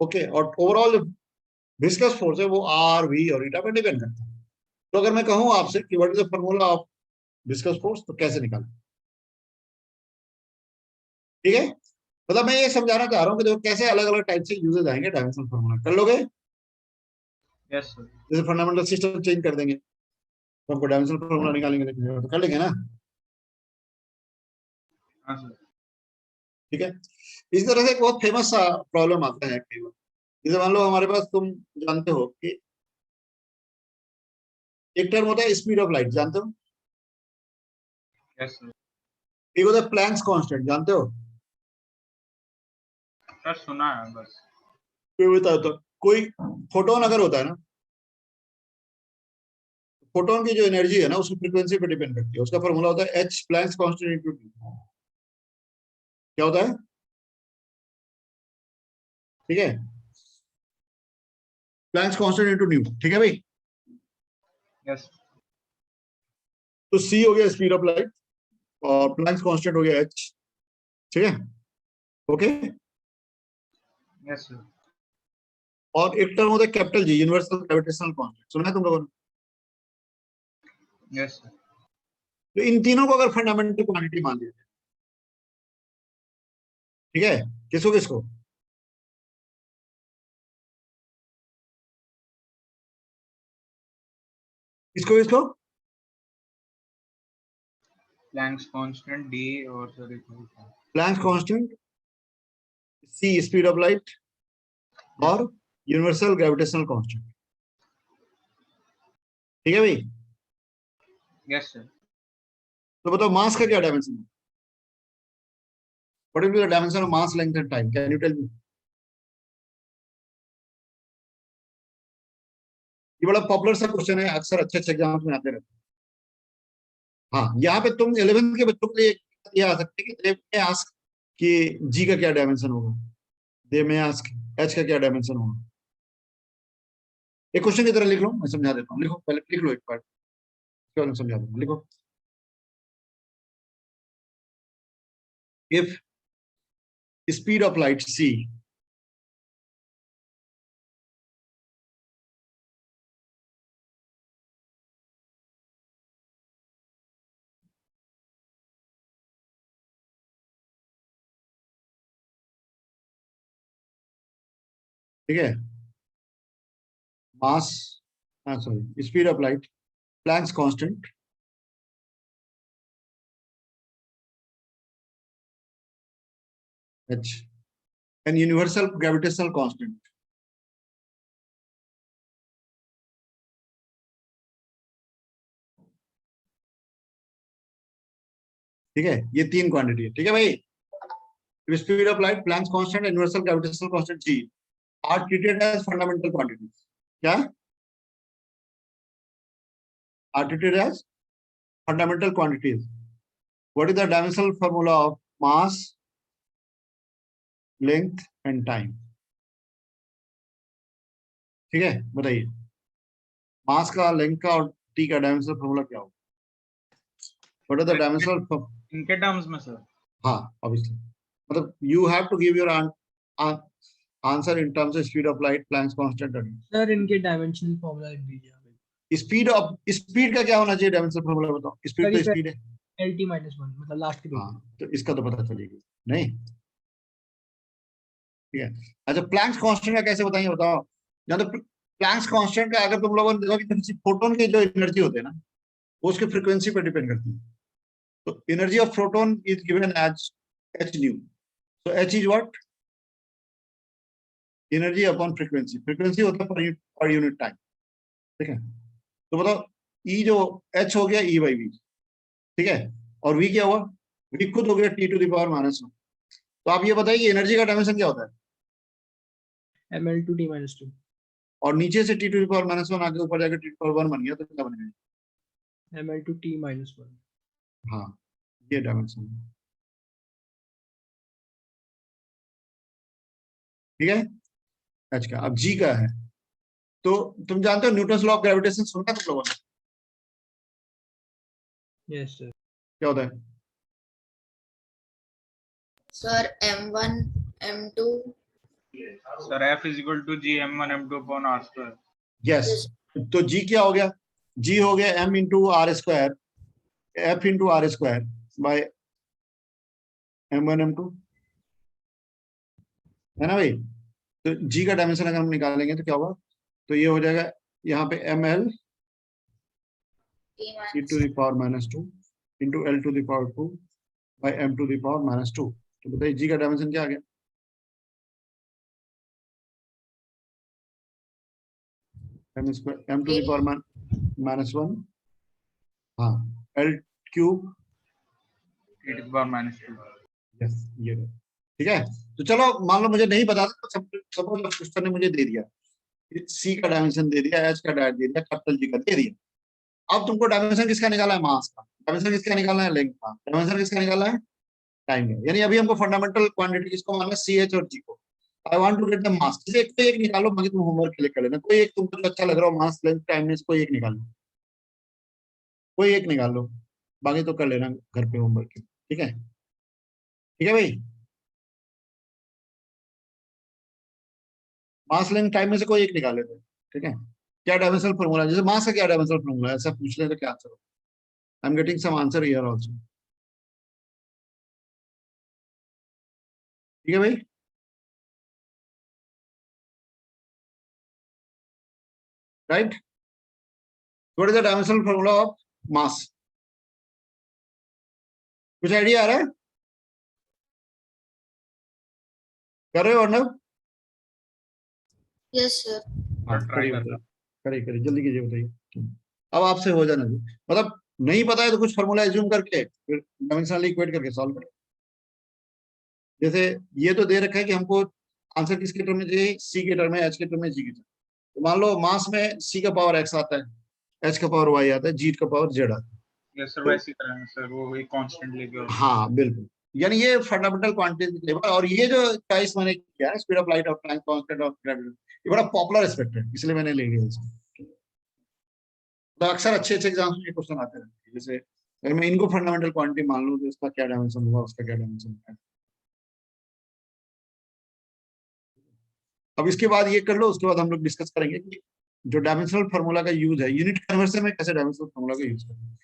ओके, और ओवरऑल विस्कस फोर्स है वो आर वी और ईटा पर डिपेंड करता है। तो अगर मैं कहूं आपसे कि what is the formula of viscous force, तो कैसे निकालें, ठीक है। मतलब मैं ये समझाना चाह रहा हूँ कि देखो कैसे अलग अलग टाइप से यूजेस आएंगे डायमेंशनल फार्मूला, कर लोगे? Yes sir. जैसे फंडामेंटल सिस्टम चेंज कर देंगे तो हमको डायमेंशनल फार्मूला निकालेंगे, तो कर लेंगे ना, हाँ सर। ठीक है। इस तरह से एक बहुत फेमस प्रॉब्लम आता है कई बार, जैसे मान लो हमारे पास, तुम जानते हो कि एक टर्म होता है स्पीड ऑफ लाइट, जानते हो? Yes sir. एक होता है प्लैंक्स कांस्टेंट, जानते हो? सर सुना है बस। कोई बताओ तो, कोई फोटोन अगर होता है ना, फोटोन की जो एनर्जी है ना उसकी फ्रीक्वेंसी पे डिपेंड करती है, उसका फॉर्मूला होता है h Planck's constant into t, क्या होता है, ठीक है, प्लैंक्स कांस्टेंट इनटू न्यू, ठीक है भाई। यस। तो c हो गया स्पीड ऑफ लाइट और प्लैंक्स कांस्टेंट हो गया h, ठीक है, ओके। Yes sir. और एक टर्म होता है capital G, universal gravitational constant, सुना है तुम लोगों ने? Yes sir. तो इन तीनों को अगर फंडामेंटल क्वांटिटी मान लिया जाए, ठीक है, किसको किसको, किसको किसको, प्लैंक्स कांस्टेंट डी और sir Planck's constant, c speed of light और यूनिवर्सल ग्रेविटेशनल कांस्टेंट, ठीक है भाई। Yes sir. तो बताओ मास का क्या डायमेंशन है, what is the dimension of mass, length and time, can you tell me? ये बड़ा पॉपुलर सा क्वेश्चन है, अक्सर अच्छे अच्छे एग्जाम्स में आते रहते हैं। हाँ, यहाँ पे तुम 11th के बच्चों के लिए ये आ सकते हैं कि आस्क कि जी का क्या डायमेंशन होगा, दे में आस्क एच का क्या डायमेंशन होगा। एक क्वेश्चन की तरह लिख लो, मैं समझा देता हूँ। लिखो पहले, लिख लो एक बार, उसके बाद मैं समझा दूंगा। लिखो, if speed of light c ठीक है, mass sorry speed of light Planck's constant h and universal gravitational constant ठीक है, ये तीन क्वांटिटी है। ठीक है भाई, speed of light, Planck's constant, universal gravitational constant g are treated as fundamental quantities. क्या are treated as fundamental quantities. What is the dimensional formula of mass, length and time. ठीक है, बताइए मास का, लेंथ का और टी का डायमेंशनल फार्मूला क्या होगा। व्हाट इज द डायमेंशनल इनके टर्म्स में सर। हाँ ऑब्वियसली, मतलब you have to give your answer in terms of speed of light, Planck's constant. Sir इनके डायमेंशनल फॉर्मूला लिख दीजिए आप। स्पीड का क्या होना चाहिए डायमेंशनल फार्मूला, बताओ। स्पीड तो स्पीड है, LT - 1 मतलब लास्ट के हाँ, तो इसका तो पता चलेगी नहीं। ठीक है, अच्छा प्लैंक्स कांस्टेंट का कैसे बताएंगे, बताओ। जहाँ तो प्लैंक्स कांस्टेंट का अगर तुम लोगों ने देखा कि किसी फोटोन की जो एनर्जी होते हैं ना, वो उसकी फ्रीक्वेंसी पर डिपेंड करती है। तो energy of proton is given as h nu, so h is what, energy upon frequency. Frequency होता है पर यूनिट टाइम। ठीक है, तो बताओ E जो h हो गया E by v, ठीक है, और v क्या हुआ, v खुद हो गया t to the power -1। तो आप ये बताइए एनर्जी का डायमेंशन क्या होता है, ml2 t - 2 और नीचे से t to the power -1 आके ऊपर जाकर t to the power 1 बन गया, तो क्या बनेगा, ml2 t - 1। हाँ ये डायमेंशन। ठीक है, h का। अब g का है, तो तुम जानते हो न्यूटन लॉ ऑफ ग्रेविटेशन, सुना तुम लोगों ने, यस सर। क्या होता है। Sir m1 m2 sir F is equal to G m1 m2 upon r²। Yes, तो g क्या हो गया, g हो गया m into R square, f into R square by m1 m2, है ना भाई। तो g का डायमेंशन अगर हम निकालेंगे तो क्या होगा, तो ये हो जाएगा यहाँ पे ml e to the power -2 into l to the power 2 by m to the power -2। तो बताइए g का डायमेंशन क्या आ गया, m square m to the power -1, हाँ l cube e to the power -2। Yes, ये ठीक है। तो चलो मान लो मुझे नहीं पता था, तो सपोज क्वेश्चन ने मुझे दे दिया, सी का डायमेंशन दे दिया, एच का डायमेंशन दे दिया, कैपिटल जी का दे दिया। अब तुमको डायमेंशन किसका निकालना है, मास का। डायमेंशन किसका निकालना है, लेंथ का। डायमेंशन किसका निकालना है, टाइम का। यानी अभी हमको फंडामेंटल क्वांटिटी किसको मानना है, सी एच और जी को। I want to get the mass, किसी एक निकालो, बाकी तुम होमवर्क के लिए कर लेना। कोई एक तुमको जो अच्छा लग रहा हो, मास, लेंथ, टाइम में से कोई एक निकाल लो, कोई एक निकाल लो, बाकी तो कर लेना घर पे होमवर्क के। ठीक है, ठीक है भाई। मास, लेंथ, टाइम में से कोई एक निकाल लेते हैं। ठीक है, क्या डायमेंशनल फॉर्मूला, जैसे मास का क्या डायमेंशनल फॉर्मूला है, ऐसा पूछ ले तो क्या आंसर हो। I am getting some answer here also. ठीक है भाई, right. What is the dimensional formula of mass, कुछ आइडिया आ रहा है, कर रहे हो अर्नब। Yes sir. करिए जल्दी कीजिए, बताइए। अब आपसे हो जाना, मतलब नहीं पता है तो कुछ फॉर्मूला एज्यूम करके फिर डायमेंशनल इक्वेट करके सॉल्व करें। जैसे ये तो दे रखा है कि हमको आंसर किसके टर्म में चाहिए, सी के टर्म में, एच के टर्म में, जी के टर्म। तो मान लो मास में सी का पावर एक्स आता है, एच का पावर वाई आता है, जी का पावर जेड आता है। यस सर, वैसे ही करेंगे सर, वो वही कांस्टेंट लेके। हाँ बिल्कुल, यानी ये फंडामेंटल क्वांटिटी टेबल, और ये जो चॉइस मैंने किया है स्पीड ऑफ लाइट और टाइम कांस्टेंट ऑफ ग्रेविटी, ये बड़ा पॉपुलर एस्पेक्ट है, इसलिए मैंने ले लिया इसको। तो अक्सर अच्छे अच्छे एग्जाम्स में ये क्वेश्चन आते रहते हैं। जैसे अगर मैं इनको फंडामेंटल क्वांटिटी मान लूं तो इसका क्या डायमेंशन होगा, उसका क्या डायमेंशन होगा। अब इसके बाद ये कर लो, उसके बाद हम लोग डिस्कस करेंगे कि जो डायमेंशनल फार्मूला का यूज है यूनिट कन्वर्जन में, कैसे डायमेंशनल फार्मूला का यूज करें।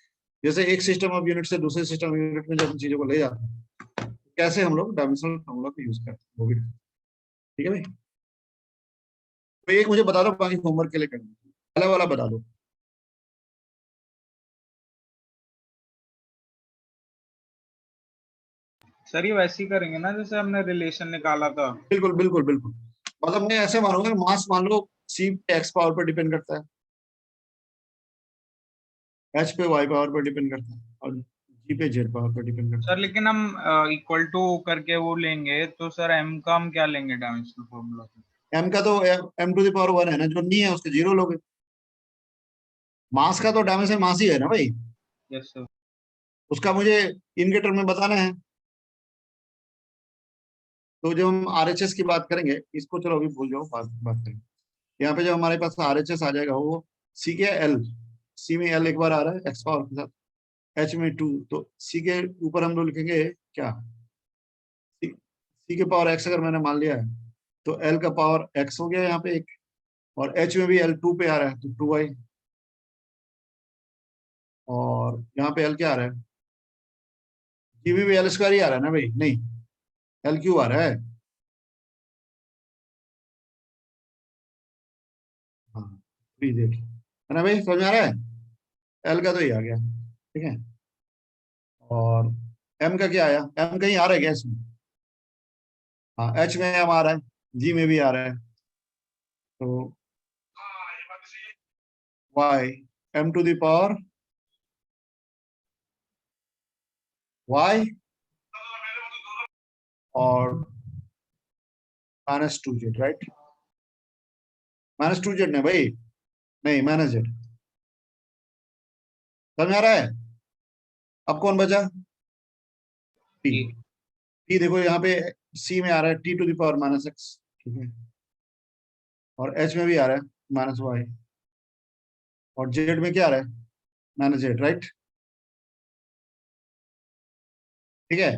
जैसे एक सिस्टम ऑफ यूनिट से दूसरे सिस्टम ऑफ यूनिट में जब हम चीजों को ले जाते हैं, कैसे हम लोग डायमेंशनल फार्मूला का यूज करते हैं, वो भी ठीक है भाई। तो एक मुझे बता दो, बाकी होमवर्क के लिए करना, पहला वाला बता दो। सर ये वैसे ही करेंगे ना जैसे हमने रिलेशन निकाला था। बिल्कुल बिल्कुल बिल्कुल, मतलब मैं ऐसे मानूंगा मास मान लो सी पे एक्स पावर पर डिपेंड करता है, एच पे वाई पावर पर डिपेंड करता है, और जी पे जेड पावर पर डिपेंड करता सर लेकिन हम इक्वल टू करके वो लेंगे तो सर एम का हम क्या लेंगे डायमेंशनल फॉर्मूला? है। एम का तो एम टू द पावर 1 है ना, जो नहीं है उसके 0 लोगे। मास का तो डायमेंशन मास ही है ना भाई, यस सर। उसका मुझे इनके टर्म में बताना है। तो जब हम आरएचएस की बात करेंगे, इसको चलो अभी भूल जाओ, बात करेंगे। यहाँ पे जब हमारे पास आरएचएस आ जाएगा, वो सी के एल, सी में एल एक बार आ रहा है एक्स पावर के साथ, एच में 2, तो सी के ऊपर हम लोग लिखेंगे क्या, सी के पावर एक्स अगर मैंने मान लिया है तो एल का पावर एक्स हो गया यहाँ पे एक, और एच में भी एल 2 पे आ रहा है तो 2y, और यहाँ पे एल क्या आ रहा है, जी में भी एल स्क्वायर ही आ रहा है ना भाई, नहीं एल क्यू आ रहा है। हाँ 3z है ना भाई, समझ में आ रहा है, एल का तो ये आ गया, ठीक है। और एम का क्या आया, एम कहीं आ रहा है क्या इसमें, हाँ एच में एम आ रहा है, जी में भी आ रहा है, तो y m to the power y और -2z, राइट, -2z नहीं भाई, नहीं -z, समझ में आ रहा है। अब कौन बचा, p, p देखो यहाँ पे c में आ रहा है t to the power -x, ठीक है, और h में भी आ रहा है -y, और z में क्या आ रहा है -z, राइट, ठीक है।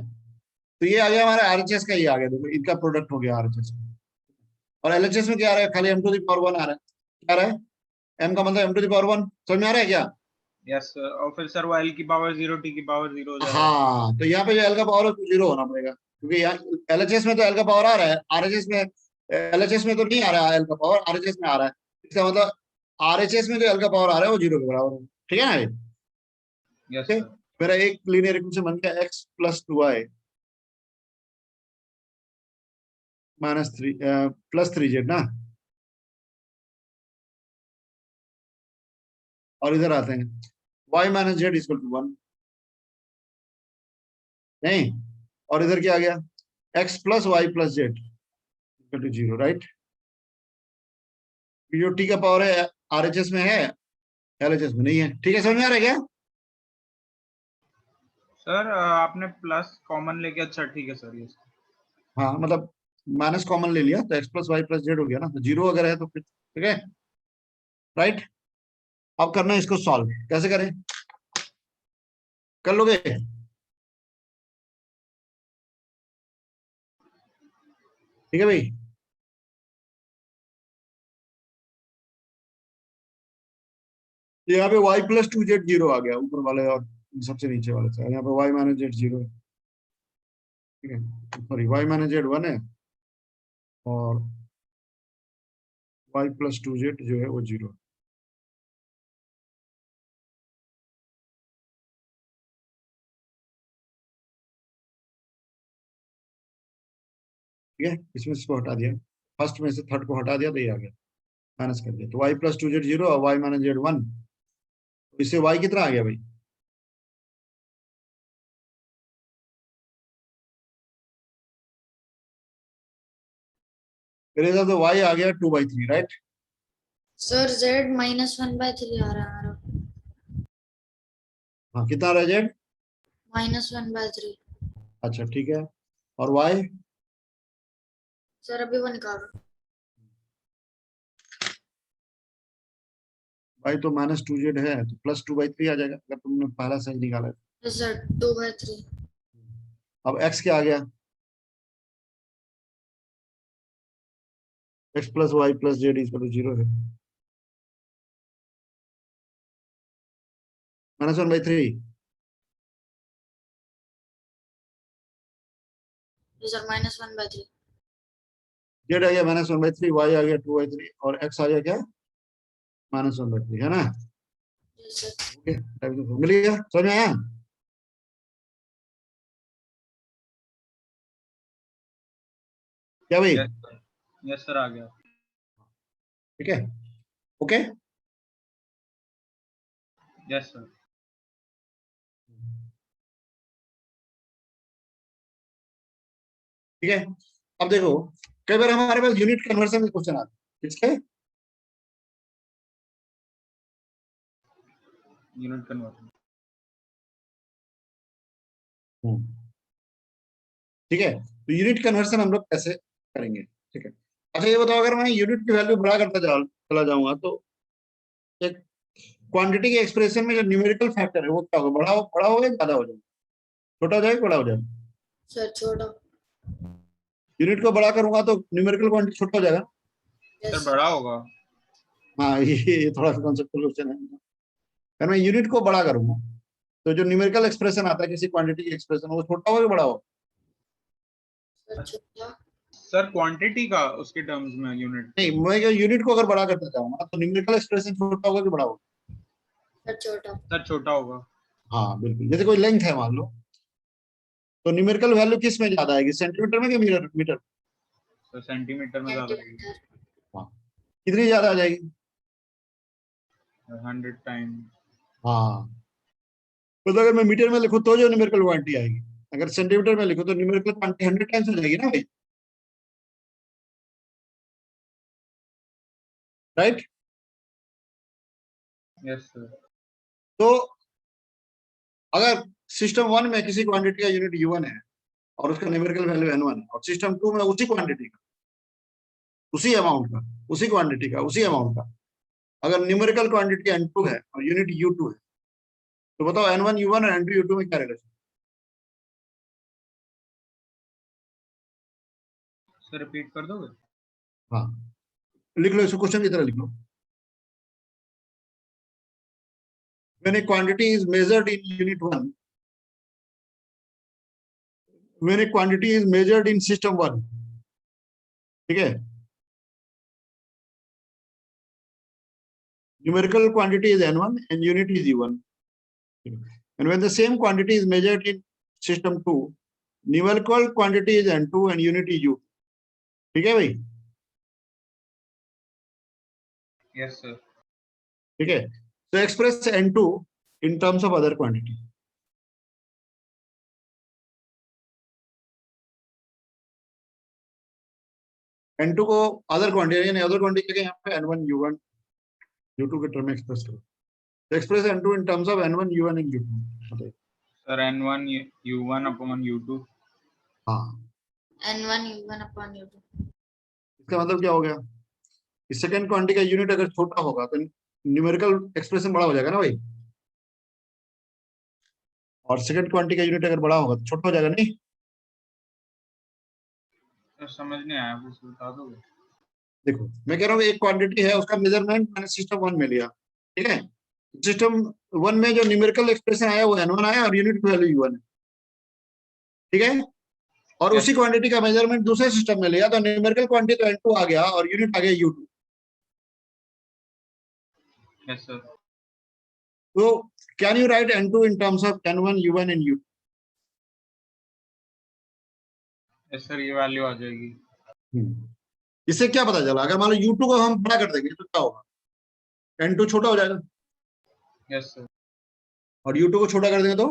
तो ये आ गया हमारा आरएचएस का, ये आ गया, देखो इनका प्रोडक्ट हो गया आरएचएस, और एलएचएस में क्या आ रहा है, खाली m टू द पावर 1 आ रहा है, क्या आ रहा है, m का मतलब m टू द पावर 1, समझ में आ रहा है क्या। यस सर, और फिर सर एल की पावर 0 टी की पावर 0 हो जाएगा। हाँ, तो यहाँ पे जो एल का पावर है तो 0 होना पड़ेगा, क्योंकि यहाँ एलएचएस में तो एल का पावर आ रहा है, आरएचएस में, एलएचएस में तो नहीं आ रहा है एल का पावर, आरएचएस में आ रहा है। इसका मतलब आरएचएस में जो एल का पावर आ रहा है वो 0 के बराबर है, ठीक है ना भाई। Yes sir. मेरा एक लीनियर इक्वेशन बन गया x + 2y -3 + 3z ना, और इधर आते हैं y - z = 1, नहीं, और इधर क्या आ गया, x + y + z = 0, राइट। जो t का पावर है आरएचएस में है, एलएचएस में नहीं है, ठीक है, समझ में आ रहा है क्या। सर आपने प्लस कॉमन लेके, अच्छा ठीक है सर। यस, हाँ मतलब माइनस कॉमन ले लिया तो x + y + z हो गया ना, तो 0 अगर है तो फिर ठीक है, राइट। अब करना है इसको सॉल्व, कैसे करें, कर लोगे, ठीक है भाई। यहाँ पे y + 2z 0 आ गया ऊपर वाले और सबसे नीचे वाले से, यहाँ पे y - z 0 है, ठीक है, सॉरी y - z 1 है, और y + 2z जो है वो 0 है, ठीक है। इसमें से इसको हटा दिया, फर्स्ट में से थर्ड को हटा दिया तो ये आ गया, माइनस कर दिया, तो y + 2z 0 और y - z 1, इससे y कितना आ गया भाई, मेरे हिसाब से y आ गया 2/3, राइट। सर z -1/3 आ रहा है हमारा, हाँ कितना आ रहा है z, -1/3। अच्छा ठीक है, और y सर अभी वो निकाल रहा हूँ। y तो -2z है तो +2/3 आ जाएगा अगर तुमने पहला सही निकाला है। Yes sir 2/3। अब x क्या आ गया, x + y + z = 0 है, -1/3। Yes sir -1/3। z आ गया -1/3, y आ गया 2/3 और x आ गया क्या, -1/3, है ना। Yes sir. ओके, मिल गया, समझ में आया। क्या भाई, यस सर आ गया। ठीक है, ओके। Yes sir. ठीक है, अब देखो कई बार हमारे पास यूनिट कन्वर्जन में क्वेश्चन आते हैं, किसके, यूनिट कन्वर्जन। ठीक है, तो यूनिट कन्वर्जन हम लोग कैसे करेंगे, ठीक है। अच्छा ये बताओ, अगर मैं यूनिट की वैल्यू बड़ा करता चला जाऊंगा तो एक क्वांटिटी के एक्सप्रेशन में जो न्यूमेरिकल फैक्टर है वो क्या होगा, बड़ा होगा, ज्यादा हो जाएगा, छोटा हो जाएगा, बड़ा हो जाएगा। सर छोटा। यूनिट को बड़ा करूंगा तो न्यूमेरिकल क्वांटिटी छोटा हो जाएगा। यस सर बड़ा होगा। हाँ, ये थोड़ा सा कॉन्सेप्चुअल क्वेश्चन है। अगर मैं यूनिट को बड़ा करूंगा तो जो न्यूमेरिकल एक्सप्रेशन आता है किसी क्वांटिटी की एक्सप्रेशन, वो छोटा होगा कि बड़ा होगा। सर छोटा। सर क्वांटिटी का उसके टर्म्स में यूनिट। नहीं, मैं यूनिट को अगर बड़ा करता जाऊंगा तो न्यूमेरिकल एक्सप्रेशन छोटा होगा कि बड़ा होगा। सर छोटा। सर छोटा होगा। हाँ बिल्कुल, जैसे कोई लेंथ है मान लो, तो न्यूमेरिकल वैल्यू किस में ज्यादा आएगी, सेंटीमीटर में कि मीटर। सर सेंटीमीटर में ज्यादा आएगी। सेंटीमीटर। हाँ, कितनी ज्यादा आ जाएगी, 100 टाइम। हाँ, तो अगर मैं मीटर में लिखूं तो जो न्यूमेरिकल क्वांटिटी आएगी, अगर सेंटीमीटर में लिखूं तो न्यूमेरिकल क्वांटिटी 100 टाइम्स हो जाएगी ना भाई, राइट। Yes sir. तो अगर सिस्टम 1 में किसी क्वांटिटी का यूनिट u1 है और उसका न्यूमेरिकल वैल्यू n1 है, और सिस्टम 2 में उसी क्वांटिटी का, उसी अमाउंट का, उसी क्वांटिटी का, उसी अमाउंट का, अगर न्यूमेरिकल क्वांटिटी n2 है और यूनिट u2 है, तो बताओ n1 u1 और n2 u2 में क्या रिलेशन। सर रिपीट कर दोगे। हाँ, लिख लो इसको, क्वेश्चन की तरह लिख लो। When a quantity is measured in unit 1, when a quantity is measured in system 1, ठीक है, numerical quantity is n1 and unit is u1, and when the same quantity is measured in system 2, numerical quantity is n2 and unit is u, ठीक है भाई। Yes sir. ठीक है, so express n2 in terms of other quantity। n2 को अदर क्वांटिटी, यानी अदर क्वांटिटी के यहाँ पे n1 u1 u2 के टर्म में एक्सप्रेस करो, तो express n2 in terms of n1 u1 and u2। Sir n1 u1 upon u2। हाँ, n1 u1 upon u2। इसका मतलब क्या हो गया, इस सेकंड क्वांटिटी का यूनिट अगर छोटा होगा तो न्यूमेरिकल एक्सप्रेशन बड़ा हो जाएगा ना भाई, और सेकंड क्वांटिटी का यूनिट अगर बड़ा होगा तो छोटा हो जाएगा नहीं। सर समझ नहीं आया, कुछ बता दोगे। देखो मैं कह रहा हूँ एक क्वांटिटी है, उसका मेजरमेंट मैंने सिस्टम 1 में लिया, ठीक है, सिस्टम 1 में जो न्यूमेरिकल एक्सप्रेशन आया वो n1 आया और यूनिट की वैल्यू u1 है, ठीक है, और उसी क्वांटिटी का मेजरमेंट दूसरे सिस्टम में लिया तो न्यूमेरिकल क्वांटिटी तो n2 आ गया और यूनिट आ गया u2। Yes sir. तो can you write n2 in terms of n1 u1 and u2। Yes sir ये वैल्यू आ जाएगी। इससे क्या पता चला, अगर मान लो u2 को हम बड़ा कर देंगे तो क्या होगा, n2 छोटा हो जाएगा, यस सर। और u2 को छोटा कर देंगे तो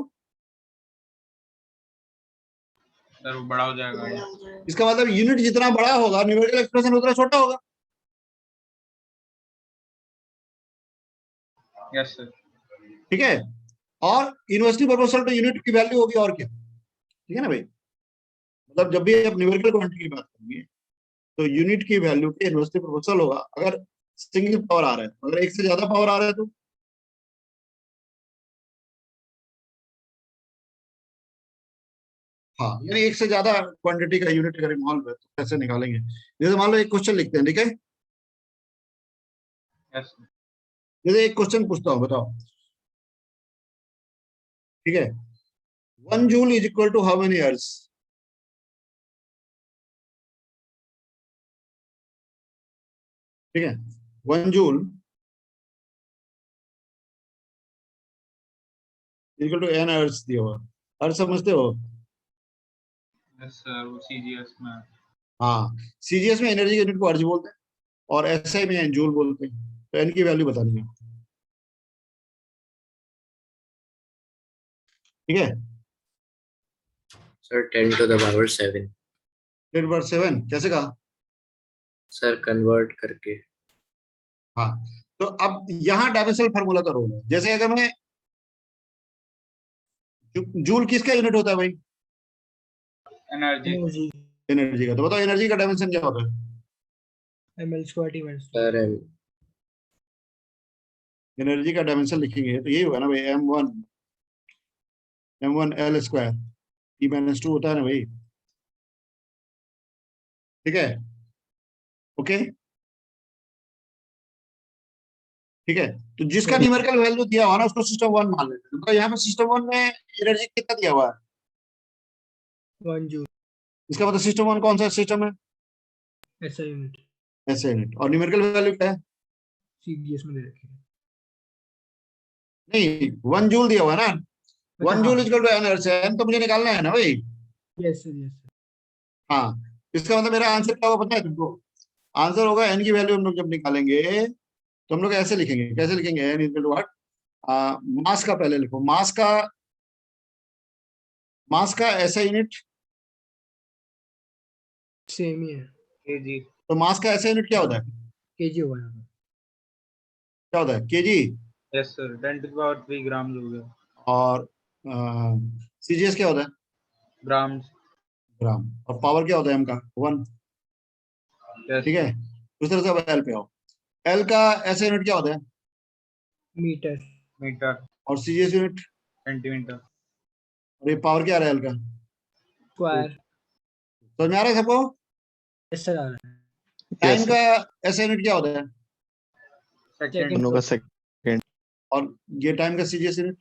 सर वो बड़ा हो जाएगा। बड़ा हो जाएगा। इसका मतलब यूनिट जितना बड़ा होगा न्यूमेरिकल एक्सप्रेशन उतना छोटा होगा। Yes sir. ठीक है, और इनवर्सली प्रोपोर्शनल टू यूनिट की वैल्यू होगी और क्या, ठीक है ना भाई। मतलब जब भी आप न्यूमेरिकल क्वांटिटी की बात करेंगे तो यूनिट की वैल्यू के इन्वर्सली प्रोपोर्शनल होगा अगर सिंगल पावर आ रहा है। अगर एक से ज्यादा पावर आ रहा है तो हाँ, यानी एक से ज्यादा क्वांटिटी का यूनिट अगर इन्वॉल्व है तो कैसे निकालेंगे। जैसे मान लो एक क्वेश्चन लिखते हैं, ठीक है। यस जैसे एक क्वेश्चन पूछता हूँ, बताओ, ठीक है। 1 joule is equal to how many ergs? ठीक है, 1 joule equal to N ergs दिया हुआ। अर्स समझते हो? सर, वो सीजीएस में। हाँ, सीजीएस में एनर्जी यूनिट को अर्ज बोलते हैं और एसआई में जूल बोलते हैं। तो एन की वैल्यू बतानी है, ठीक है। सर 10⁻⁷ 10⁻⁷ कैसे कहा? सर कन्वर्ट करके। हाँ, तो अब यहाँ डायमेंशनल फार्मूला का रोल है। जैसे अगर मैं जूल किसका यूनिट होता है भाई? एनर्जी। एनर्जी एनर्जी का। तो बताओ एनर्जी का डायमेंशन क्या होता है? ml² t minus 2। Sir energy का डायमेंशन लिखेंगे तो यही होगा ना भाई, m1 L² T-2 होता है ना भाई, ठीक है। ओके, ठीक है। तो जिसका न्यूमेरिकल वैल्यू दिया हुआ ना उसको सिस्टम 1 मान लेते हैं। तो यहाँ पे सिस्टम 1 में एनर्जी कितना दिया हुआ है? 1 जूल इसका मतलब सिस्टम 1 कौन सा सिस्टम है? ऐसा यूनिट ऐसे यूनिट। और न्यूमेरिकल वैल्यू क्या है? सीजीएस में दे रखी है। नहीं, 1 जूल दिया हुआ है ना। 1 जूल हाँ, इक्वल टू एन तो मुझे निकालना है ना भाई। Yes sir, yes sir. हाँ, इसका मतलब मेरा आंसर क्या होगा पता है तुमको? आंसर होगा एन की वैल्यू हम लोग जब निकालेंगे तो हम लोग ऐसे लिखेंगे। कैसे लिखेंगे? N equal to what? Mass का पहले लिखो, मास का ऐसा यूनिट। सेम ही है। केजी। तो मास का ऐसा यूनिट क्या होता है? केजी होगा यहाँ पे। क्या होता है? केजी। यस सर, 10⁻³ ग्राम हो गया। और सीजीएस क्या होता है? ग्राम। ग्राम। और पावर क्या होता है? एम का 1, यस ठीक है। उस तरह से अब एल पे आओ। एल का ऐसा यूनिट क्या होता है? मीटर। मीटर। और सीजीएस यूनिट। सेंटीमीटर। और ये पावर क्या आ रहा है एल का? स्क्वायर। समझ में आ रहा है सबको? यस सर, आ रहा है। टाइम Yes, का sir. ऐसा यूनिट क्या होता है? सेकंड। दोनों का सेकंड. और ये टाइम का CGS unit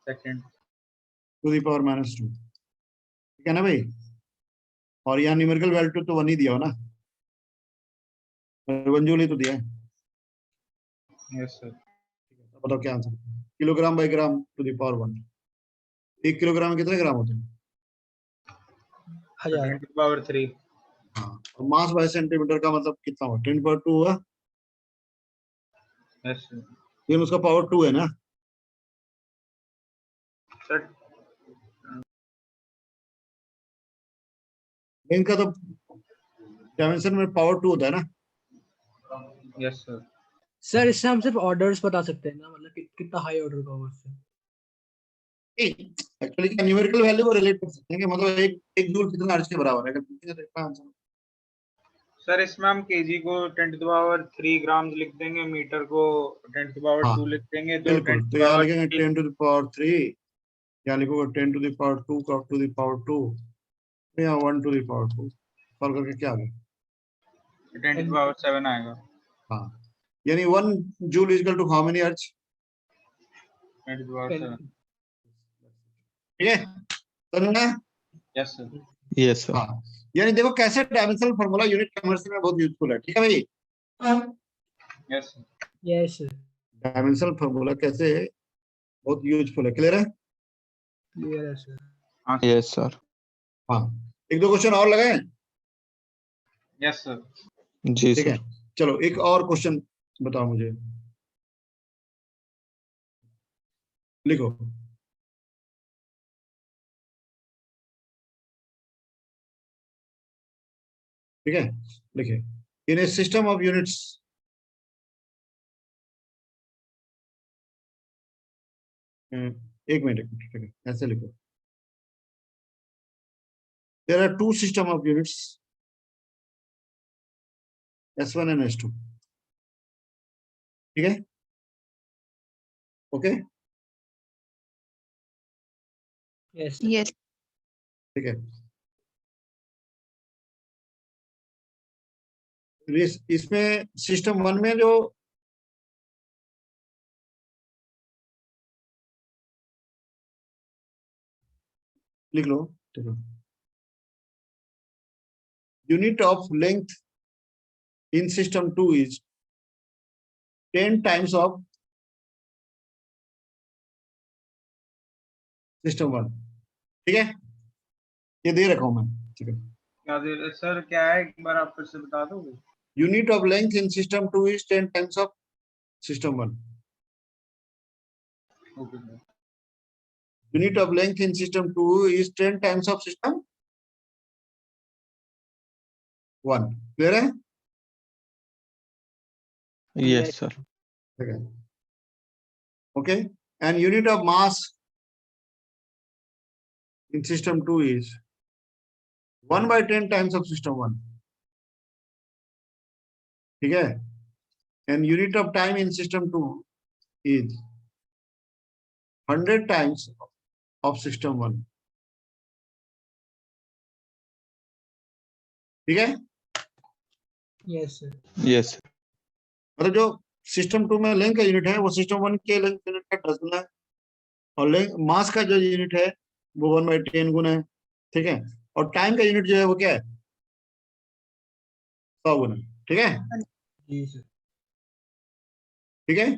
second. To the power -2, ठीक है ना भाई। और यहाँ न्यूमेरिकल वैल्यू तो 1 ही दिया हो ना, 1 जूल ही तो दिया है। Yes sir. बताओ क्या answer? Kilogram by gram to the power 1। 1 kilogram में कितने ग्राम होते हैं? 1000। 10⁻³ हाँ, और मास बाय सेंटीमीटर का मतलब कितना हुआ? 10/2 हुआ। Yes sir. लेकिन उसका पावर 2 है ना। सर इनका तो डायमेंशन में पावर 2 होता है ना। Yes sir. सर इससे हम सिर्फ ऑर्डर्स बता सकते हैं ना, मतलब कितना हाई ऑर्डर का होगा उससे। एक्चुअली क्या न्यूमेरिकल वैल्यू को रिलेट कर सकते हैं कि मतलब एक जूल कितना अर्ज के बराबर है। अगर पूछेंगे तो इसका आंसर सर इसमें हम केजी को 10⁻³ ग्राम लिख देंगे, मीटर को 10⁻² हाँ लिख देंगे, तो बिल्कुल। तो यहाँ लिखेंगे 10⁻3, यहाँ लिखोगे 10⁻², का टू द पावर 2, यहाँ 1⁻²। सॉल्व करके क्या आ गया? 10⁻7 आएगा। हाँ, यानी 1 joule equal to how many ergs? 10⁻7। ठीक है, समझना है? Yes sir. Yes, sir. हाँ, यानी देखो कैसे डायमेंशनल फार्मूला यूनिट कन्वर्जन में बहुत यूजफुल है, ठीक है भाई। Yes sir. Yes sir, dimensional formula कैसे बहुत यूजफुल है। क्लियर है? क्लियर है सर। हाँ सर। Yes, sir. हाँ, एक दो क्वेश्चन और लगाए। Yes sir. जी ठीक है, sir. चलो एक और क्वेश्चन बताओ मुझे, लिखो। ठीक है, लिखिए। इन ए सिस्टम ऑफ यूनिट्स, एक मिनट, ठीक है, ऐसे लिखो। there are two system of units, S1 and S2. ठीक है? Okay? Yes. Yes. ठीक है. इसमें सिस्टम 1 में जो लिख लो, ठीक है. Unit of length in system 2 is 10 times of system 1. ठीक है, ये दे रखा हूं मैं. ठीक है, क्या दे सर, क्या है, एक बार आप फिर से बता दोगे? Unit of length in system 2 is 10 times of system 1. Okay sir. Unit of length in system 2 is 10 times of system 1. Clear है? Yes, sir. Okay. Okay. And unit of mass in system 2 is 1 by 10 times of system 1. ठीक है? And unit of time in system 2 is 100 times of system 1. ठीक है? Yes, sir. Yes, sir. मतलब जो सिस्टम 2 में लेंथ का यूनिट है वो सिस्टम 1 के लेंथ यूनिट का 10 गुना है, और मास का जो यूनिट है वो 1 by 10 गुना है. ठीक है? और टाइम का यूनिट जो है वो क्या है? 100 गुना. ठीक है? जी सर. ठीक है?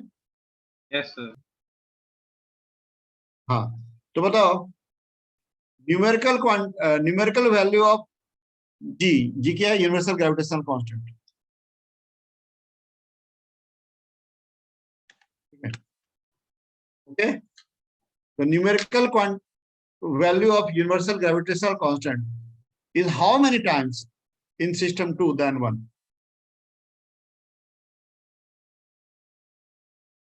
Yes sir. हाँ, तो बताओ न्यूमेरिकल वैल्यू ऑफ जी क्या है? Universal gravitational constant. Okay, the numerical value of universal gravitational constant is how many times in system 2 than 1?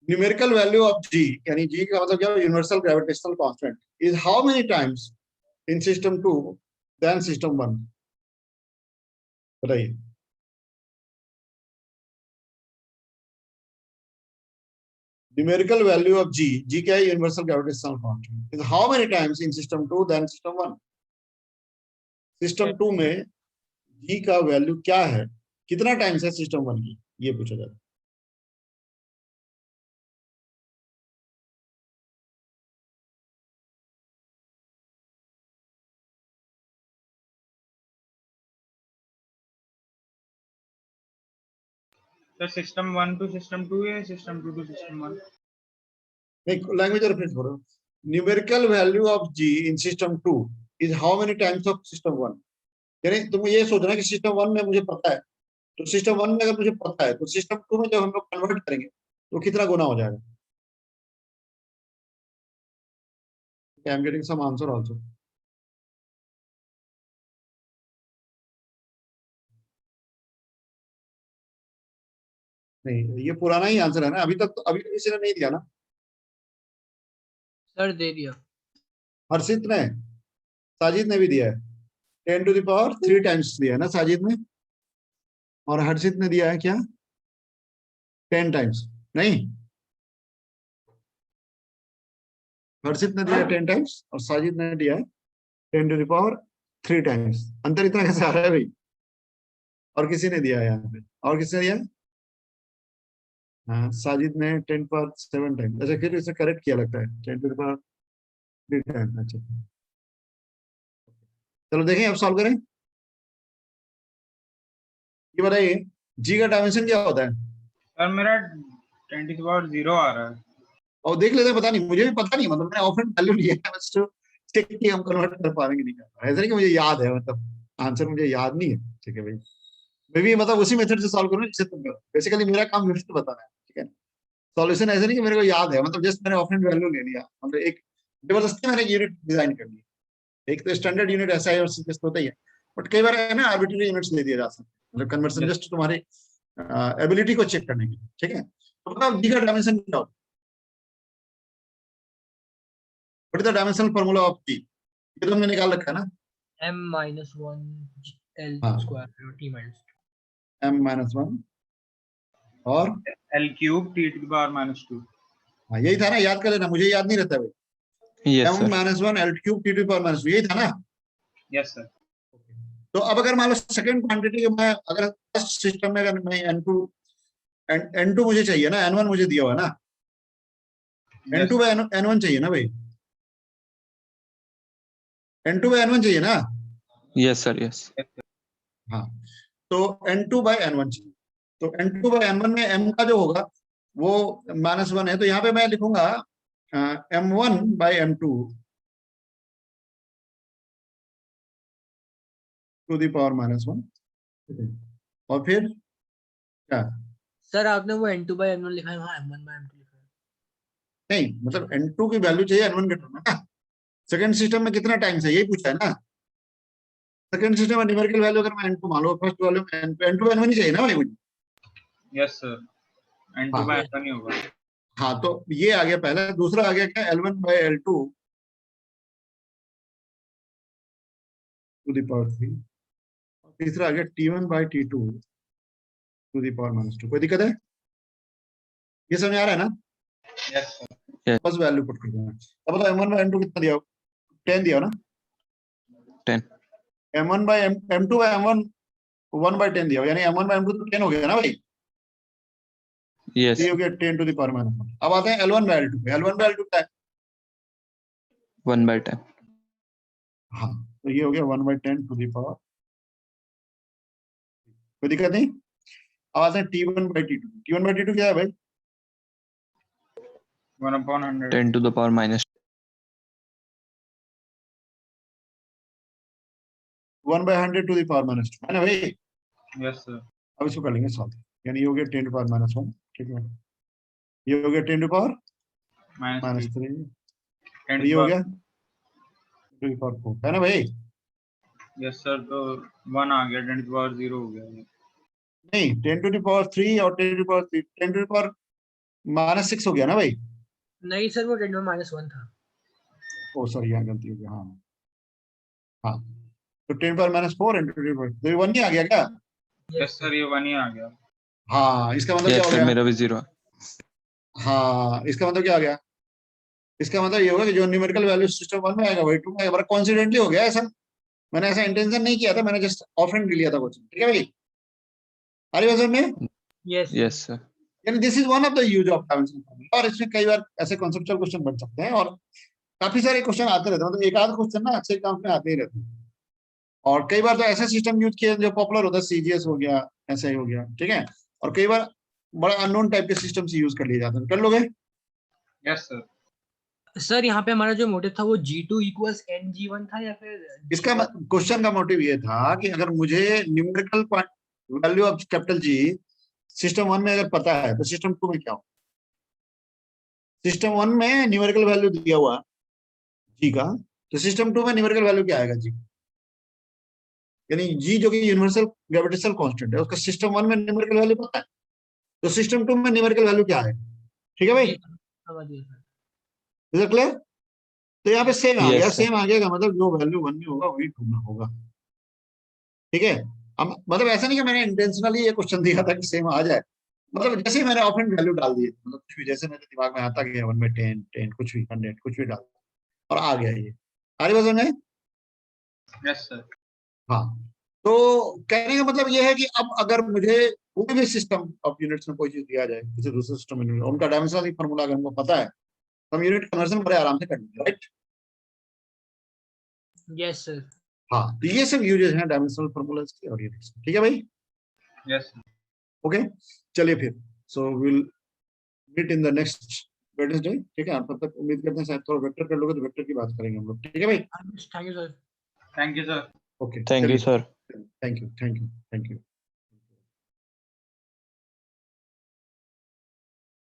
Numerical value of G, यानी G का मतलब क्या है? Universal gravitational constant is how many times in system 2 than system 1? बताइए. Numerical value of G क्या है? Universal gravitational constant is how many times in system 2 than system 1? System 2 में G का वैल्यू क्या है? कितना टाइम्स है सिस्टम 1 की? ये पूछा जाता है. सर सिस्टम 1 टू सिस्टम 2 या सिस्टम 2 टू सिस्टम 1? नहीं, लैंग्वेज रेफरेंस करो. Numerical value of G in system 2 is how many times of system 1? यानी तुम ये सोचना कि सिस्टम 1 में मुझे पता है, तो सिस्टम 1 में अगर मुझे पता है तो सिस्टम 2 में जब हम लोग कन्वर्ट करेंगे तो कितना गुना हो जाएगा? I am getting some answer also. नहीं, ये पुराना ही आंसर है ना. अभी तक अभी किसी ने नहीं दिया ना. सर दे दिया. हर्षित ने, साजिद ने भी दिया है. 10 to the power 3 टाइम्स दिया है ना साजिद ने, और हर्षित ने दिया है क्या? 10 टाइम्स. नहीं, हर्षित ने दिया 10 टाइम्स और साजिद ने दिया है 10 to the power 3 टाइम्स. अंतर इतना कैसे आ रहा है भाई? और किसी ने दिया है यहाँ पे? और किसने दिया? हाँ, साजिद ने 10 पर 7 टाइम्स. अच्छा, फिर इसे करेक्ट किया लगता है. 10 to the power 3 टाइम्स. अच्छा, चलो देखें, अब सॉल्व करें. ये बताइए जी का डायमेंशन क्या होता है? सर मेरा 10 to the power 0 आ रहा है. और देख लेते हैं, पता नहीं, मुझे भी पता नहीं, मतलब मैंने ऑफरेंट वैल्यू लिया है बस तो चेक कि हम कन्वर्ट कर पाएंगे नहीं कर पाएंगे. ऐसा नहीं कि मुझे याद है, मतलब आंसर मुझे याद नहीं है. ठीक है भाई, मैं भी मतलब उसी मेथड से सॉल्व करूँ जिससे तुम करो. बेसिकली मेरा काम विफ्ट बताना है. ठीक है, सॉल्यूशन ऐसा नहीं कि मेरे को याद है, मतलब जस्ट मैंने ऑफरेंट वैल्यू ले लिया, मतलब एक जबरदस्ती मैंने यूनिट डिजाइन कर लिया. एक तो स्टैंडर्ड यूनिट ऐसा है और सिंपलेस्ट होता ही है, बट कई बार है ना आर्बिट्ररी यूनिट्स ले दिए जा सकते हैं, मतलब कन्वर्शन जस्ट तुम्हारी एबिलिटी को चेक करने के लिए. ठीक है, तो बताओ जी का डायमेंशन क्या होता है? What is the dimensional formula of G? ये तो हमने निकाल रखा है ना. m minus 1 l हाँ। square और t minus 2. m-1 और L cube t to the power minus 2. हाँ यही था ना, याद कर लेना, मुझे याद नहीं रहता भाई। Yes, sir. m-1 l cube t to the power minus 2 यही था ना। Yes sir. तो अब अगर मान लो सेकंड क्वांटिटी मैं अगर फर्स्ट सिस्टम में अगर मैं n2 मुझे चाहिए ना, n1 मुझे दिया हुआ है ना, n2 बाय n1 चाहिए ना भाई, n2 बाय n1 चाहिए ना। Yes, sir. Yes. हाँ, तो n2 बाय n1 चाहिए। तो n2 बाय n1 में m का जो होगा वो -1 है, तो यहाँ पे मैं लिखूंगा m1 bye m2 to the power -1। और फिर क्या, सर आपने वो n2 by n1 लिखा है, वहाँ m1 by m2 लिखा है। नहीं मतलब n2 की वैल्यू चाहिए n1 के टर्म में ना। सेकंड सिस्टम में कितना टाइम से, यही पूछा है ना। सेकंड सिस्टम में न्यूमेरिकल वैल्यू अगर मैं n2 मान लो, फर्स्ट वैल्यू n2 n1 ही चाहिए ना भाई मुझे। Yes sir. N2 by n1 ही होगा। हाँ, तो ये आ गया पहला। दूसरा आ गया क्या, L1 bye L2 to the power 3। तीसरा आ गया T1 bye T2 to the power -2। कोई दिक्कत है, ये समझ आ रहा है ना। Yes sir. बस वैल्यू पुट कर देना। अब बताओ m1 बाय m2 कितना दिया, 10 दिया ना। 10. m1 bye m2 bye m1 1 bye 10 दिया, यानी m1 बाय m2 तो 10 हो गया ना भाई। Yes. ये हो गया 10 टू द पावर -1। अब आते हैं L1 बाय L2 पे। L1 बाय L2 क्या है, 1 by 10. हाँ, तो ये हो गया 1 बाय 10 टू द पावर। कोई दिक्कत नहीं। अब आते हैं T1 bye T2। T1 bye T2 क्या है भाई, 1/100. 10 to the power minus 1 by 100 to the power -2 है ना भाई। Yes sir. अब इसको कर लेंगे सॉल्व, यानी ये हो गया 10 टू पावर -1, ठीक है। ये हो गया 10 टू पावर -3. -3, 10 ये to हो power. गया 10 टू पावर 4 है ना भाई। Yes sir. तो 1 आ गया, 10 to the power 0 हो गया ये। नहीं, 10 टू द पावर 3 और 10 to the power 3, 10 to the power -6 हो गया ना भाई। नहीं सर, वो 10 by -1 था। ओ सॉरी, यहाँ गलती हो गई। हाँ हाँ, तो 10 पावर -4 इंटू 10 पावर, तो ये 1 नहीं आ गया क्या। Yes sir, ये 1 ही आ गया। हाँ, इसका मतलब Yes, क्या हो sir. गया, मेरा भी 0. हाँ इसका मतलब क्या आ गया, इसका मतलब ये होगा कि जो न्यूमेरिकल वैल्यू सिस्टम 1 में आएगा वही 2 में आएगा। कॉन्सिडेंटली हो गया ऐसा, मैंने ऐसा इंटेंशन नहीं किया था, मैंने जस्ट ऑफ हैंड लिया था क्वेश्चन, ठीक है भाई। अरे वजह में Yes. Yes, sir. यानी this is one of the use of dimensional formula. और इसमें कई बार ऐसे कॉन्सेप्चुअल क्वेश्चन बन सकते हैं, और काफी सारे क्वेश्चन आते रहते हैं, मतलब एक आध क्वेश्चन ना अच्छे एग्जाम में आते ही रहते हैं। और कई बार तो ऐसा सिस्टम यूज किया जो पॉपुलर होता है, सीजीएस हो गया, ऐसा ही हो गया, ठीक है। और कई बार बड़ा अननोन टाइप के सिस्टम से यूज कर लिए जाते हैं। कर लोगे। Yes sir. सर यहाँ पे हमारा जो मोटिव था वो G2 equals NG1 था या फिर इसका क्वेश्चन का मोटिव ये था कि अगर मुझे numerical value of capital G system 1 में अगर पता है तो सिस्टम 2 में क्या हो। सिस्टम 1 में न्यूमेरिकल वैल्यू दिया हुआ जी का, तो सिस्टम 2 में न्यूमेरिकल वैल्यू क्या आएगा जी, यानी जी जो कि यूनिवर्सल ग्रेविटेशनल कांस्टेंट है, उसका सिस्टम 1 में न्यूमेरिकल वैल्यू पता है, तो सिस्टम 2 में न्यूमेरिकल वैल्यू क्या है। ठीक है भाई, समझ गया सर। Is it clear. तो यहाँ पे सेम आ Yes, गया, sir. सेम आ गया का मतलब जो वैल्यू 1 में होगा वही 2 में होगा, ठीक है। अब मतलब ऐसा नहीं कि मैंने इंटेंशनली ये क्वेश्चन दिया था कि सेम आ जाए, मतलब जैसे ही मैंने ऑफेंड वैल्यू डाल दी, मतलब कुछ भी जैसे मेरे दिमाग में आता गया 1 में 10 10 कुछ भी 100 कुछ भी डाल और आ गया ये। आ रही बात समझ में। Yes sir. हाँ, तो कहने का मतलब ये है कि अब अगर मुझे कोई भी सिस्टम ऑफ यूनिट्स में कोई चीज दिया जाए, जैसे दूसरे सिस्टम में उनका डायमेंशनल फॉर्मूला अगर हमको पता है तो हम यूनिट कन्वर्जन बड़े आराम से कर लेंगे, राइट। Yes sir. हाँ, तो ये सब यूजेस हैं डायमेंशनल फॉर्मूलाज के और यूनिट्स, ठीक है भाई। Yes sir. ओके, चलिए फिर, so will meet in the next Wednesday, ठीक है। तब तक उम्मीद करते हैं शायद थोड़ा वेक्टर कर लोगे तो वेक्टर की बात करेंगे हम लोग, ठीक है भाई। Thank you sir. Okay, Thank you, sir. Thank you, thank you, thank you.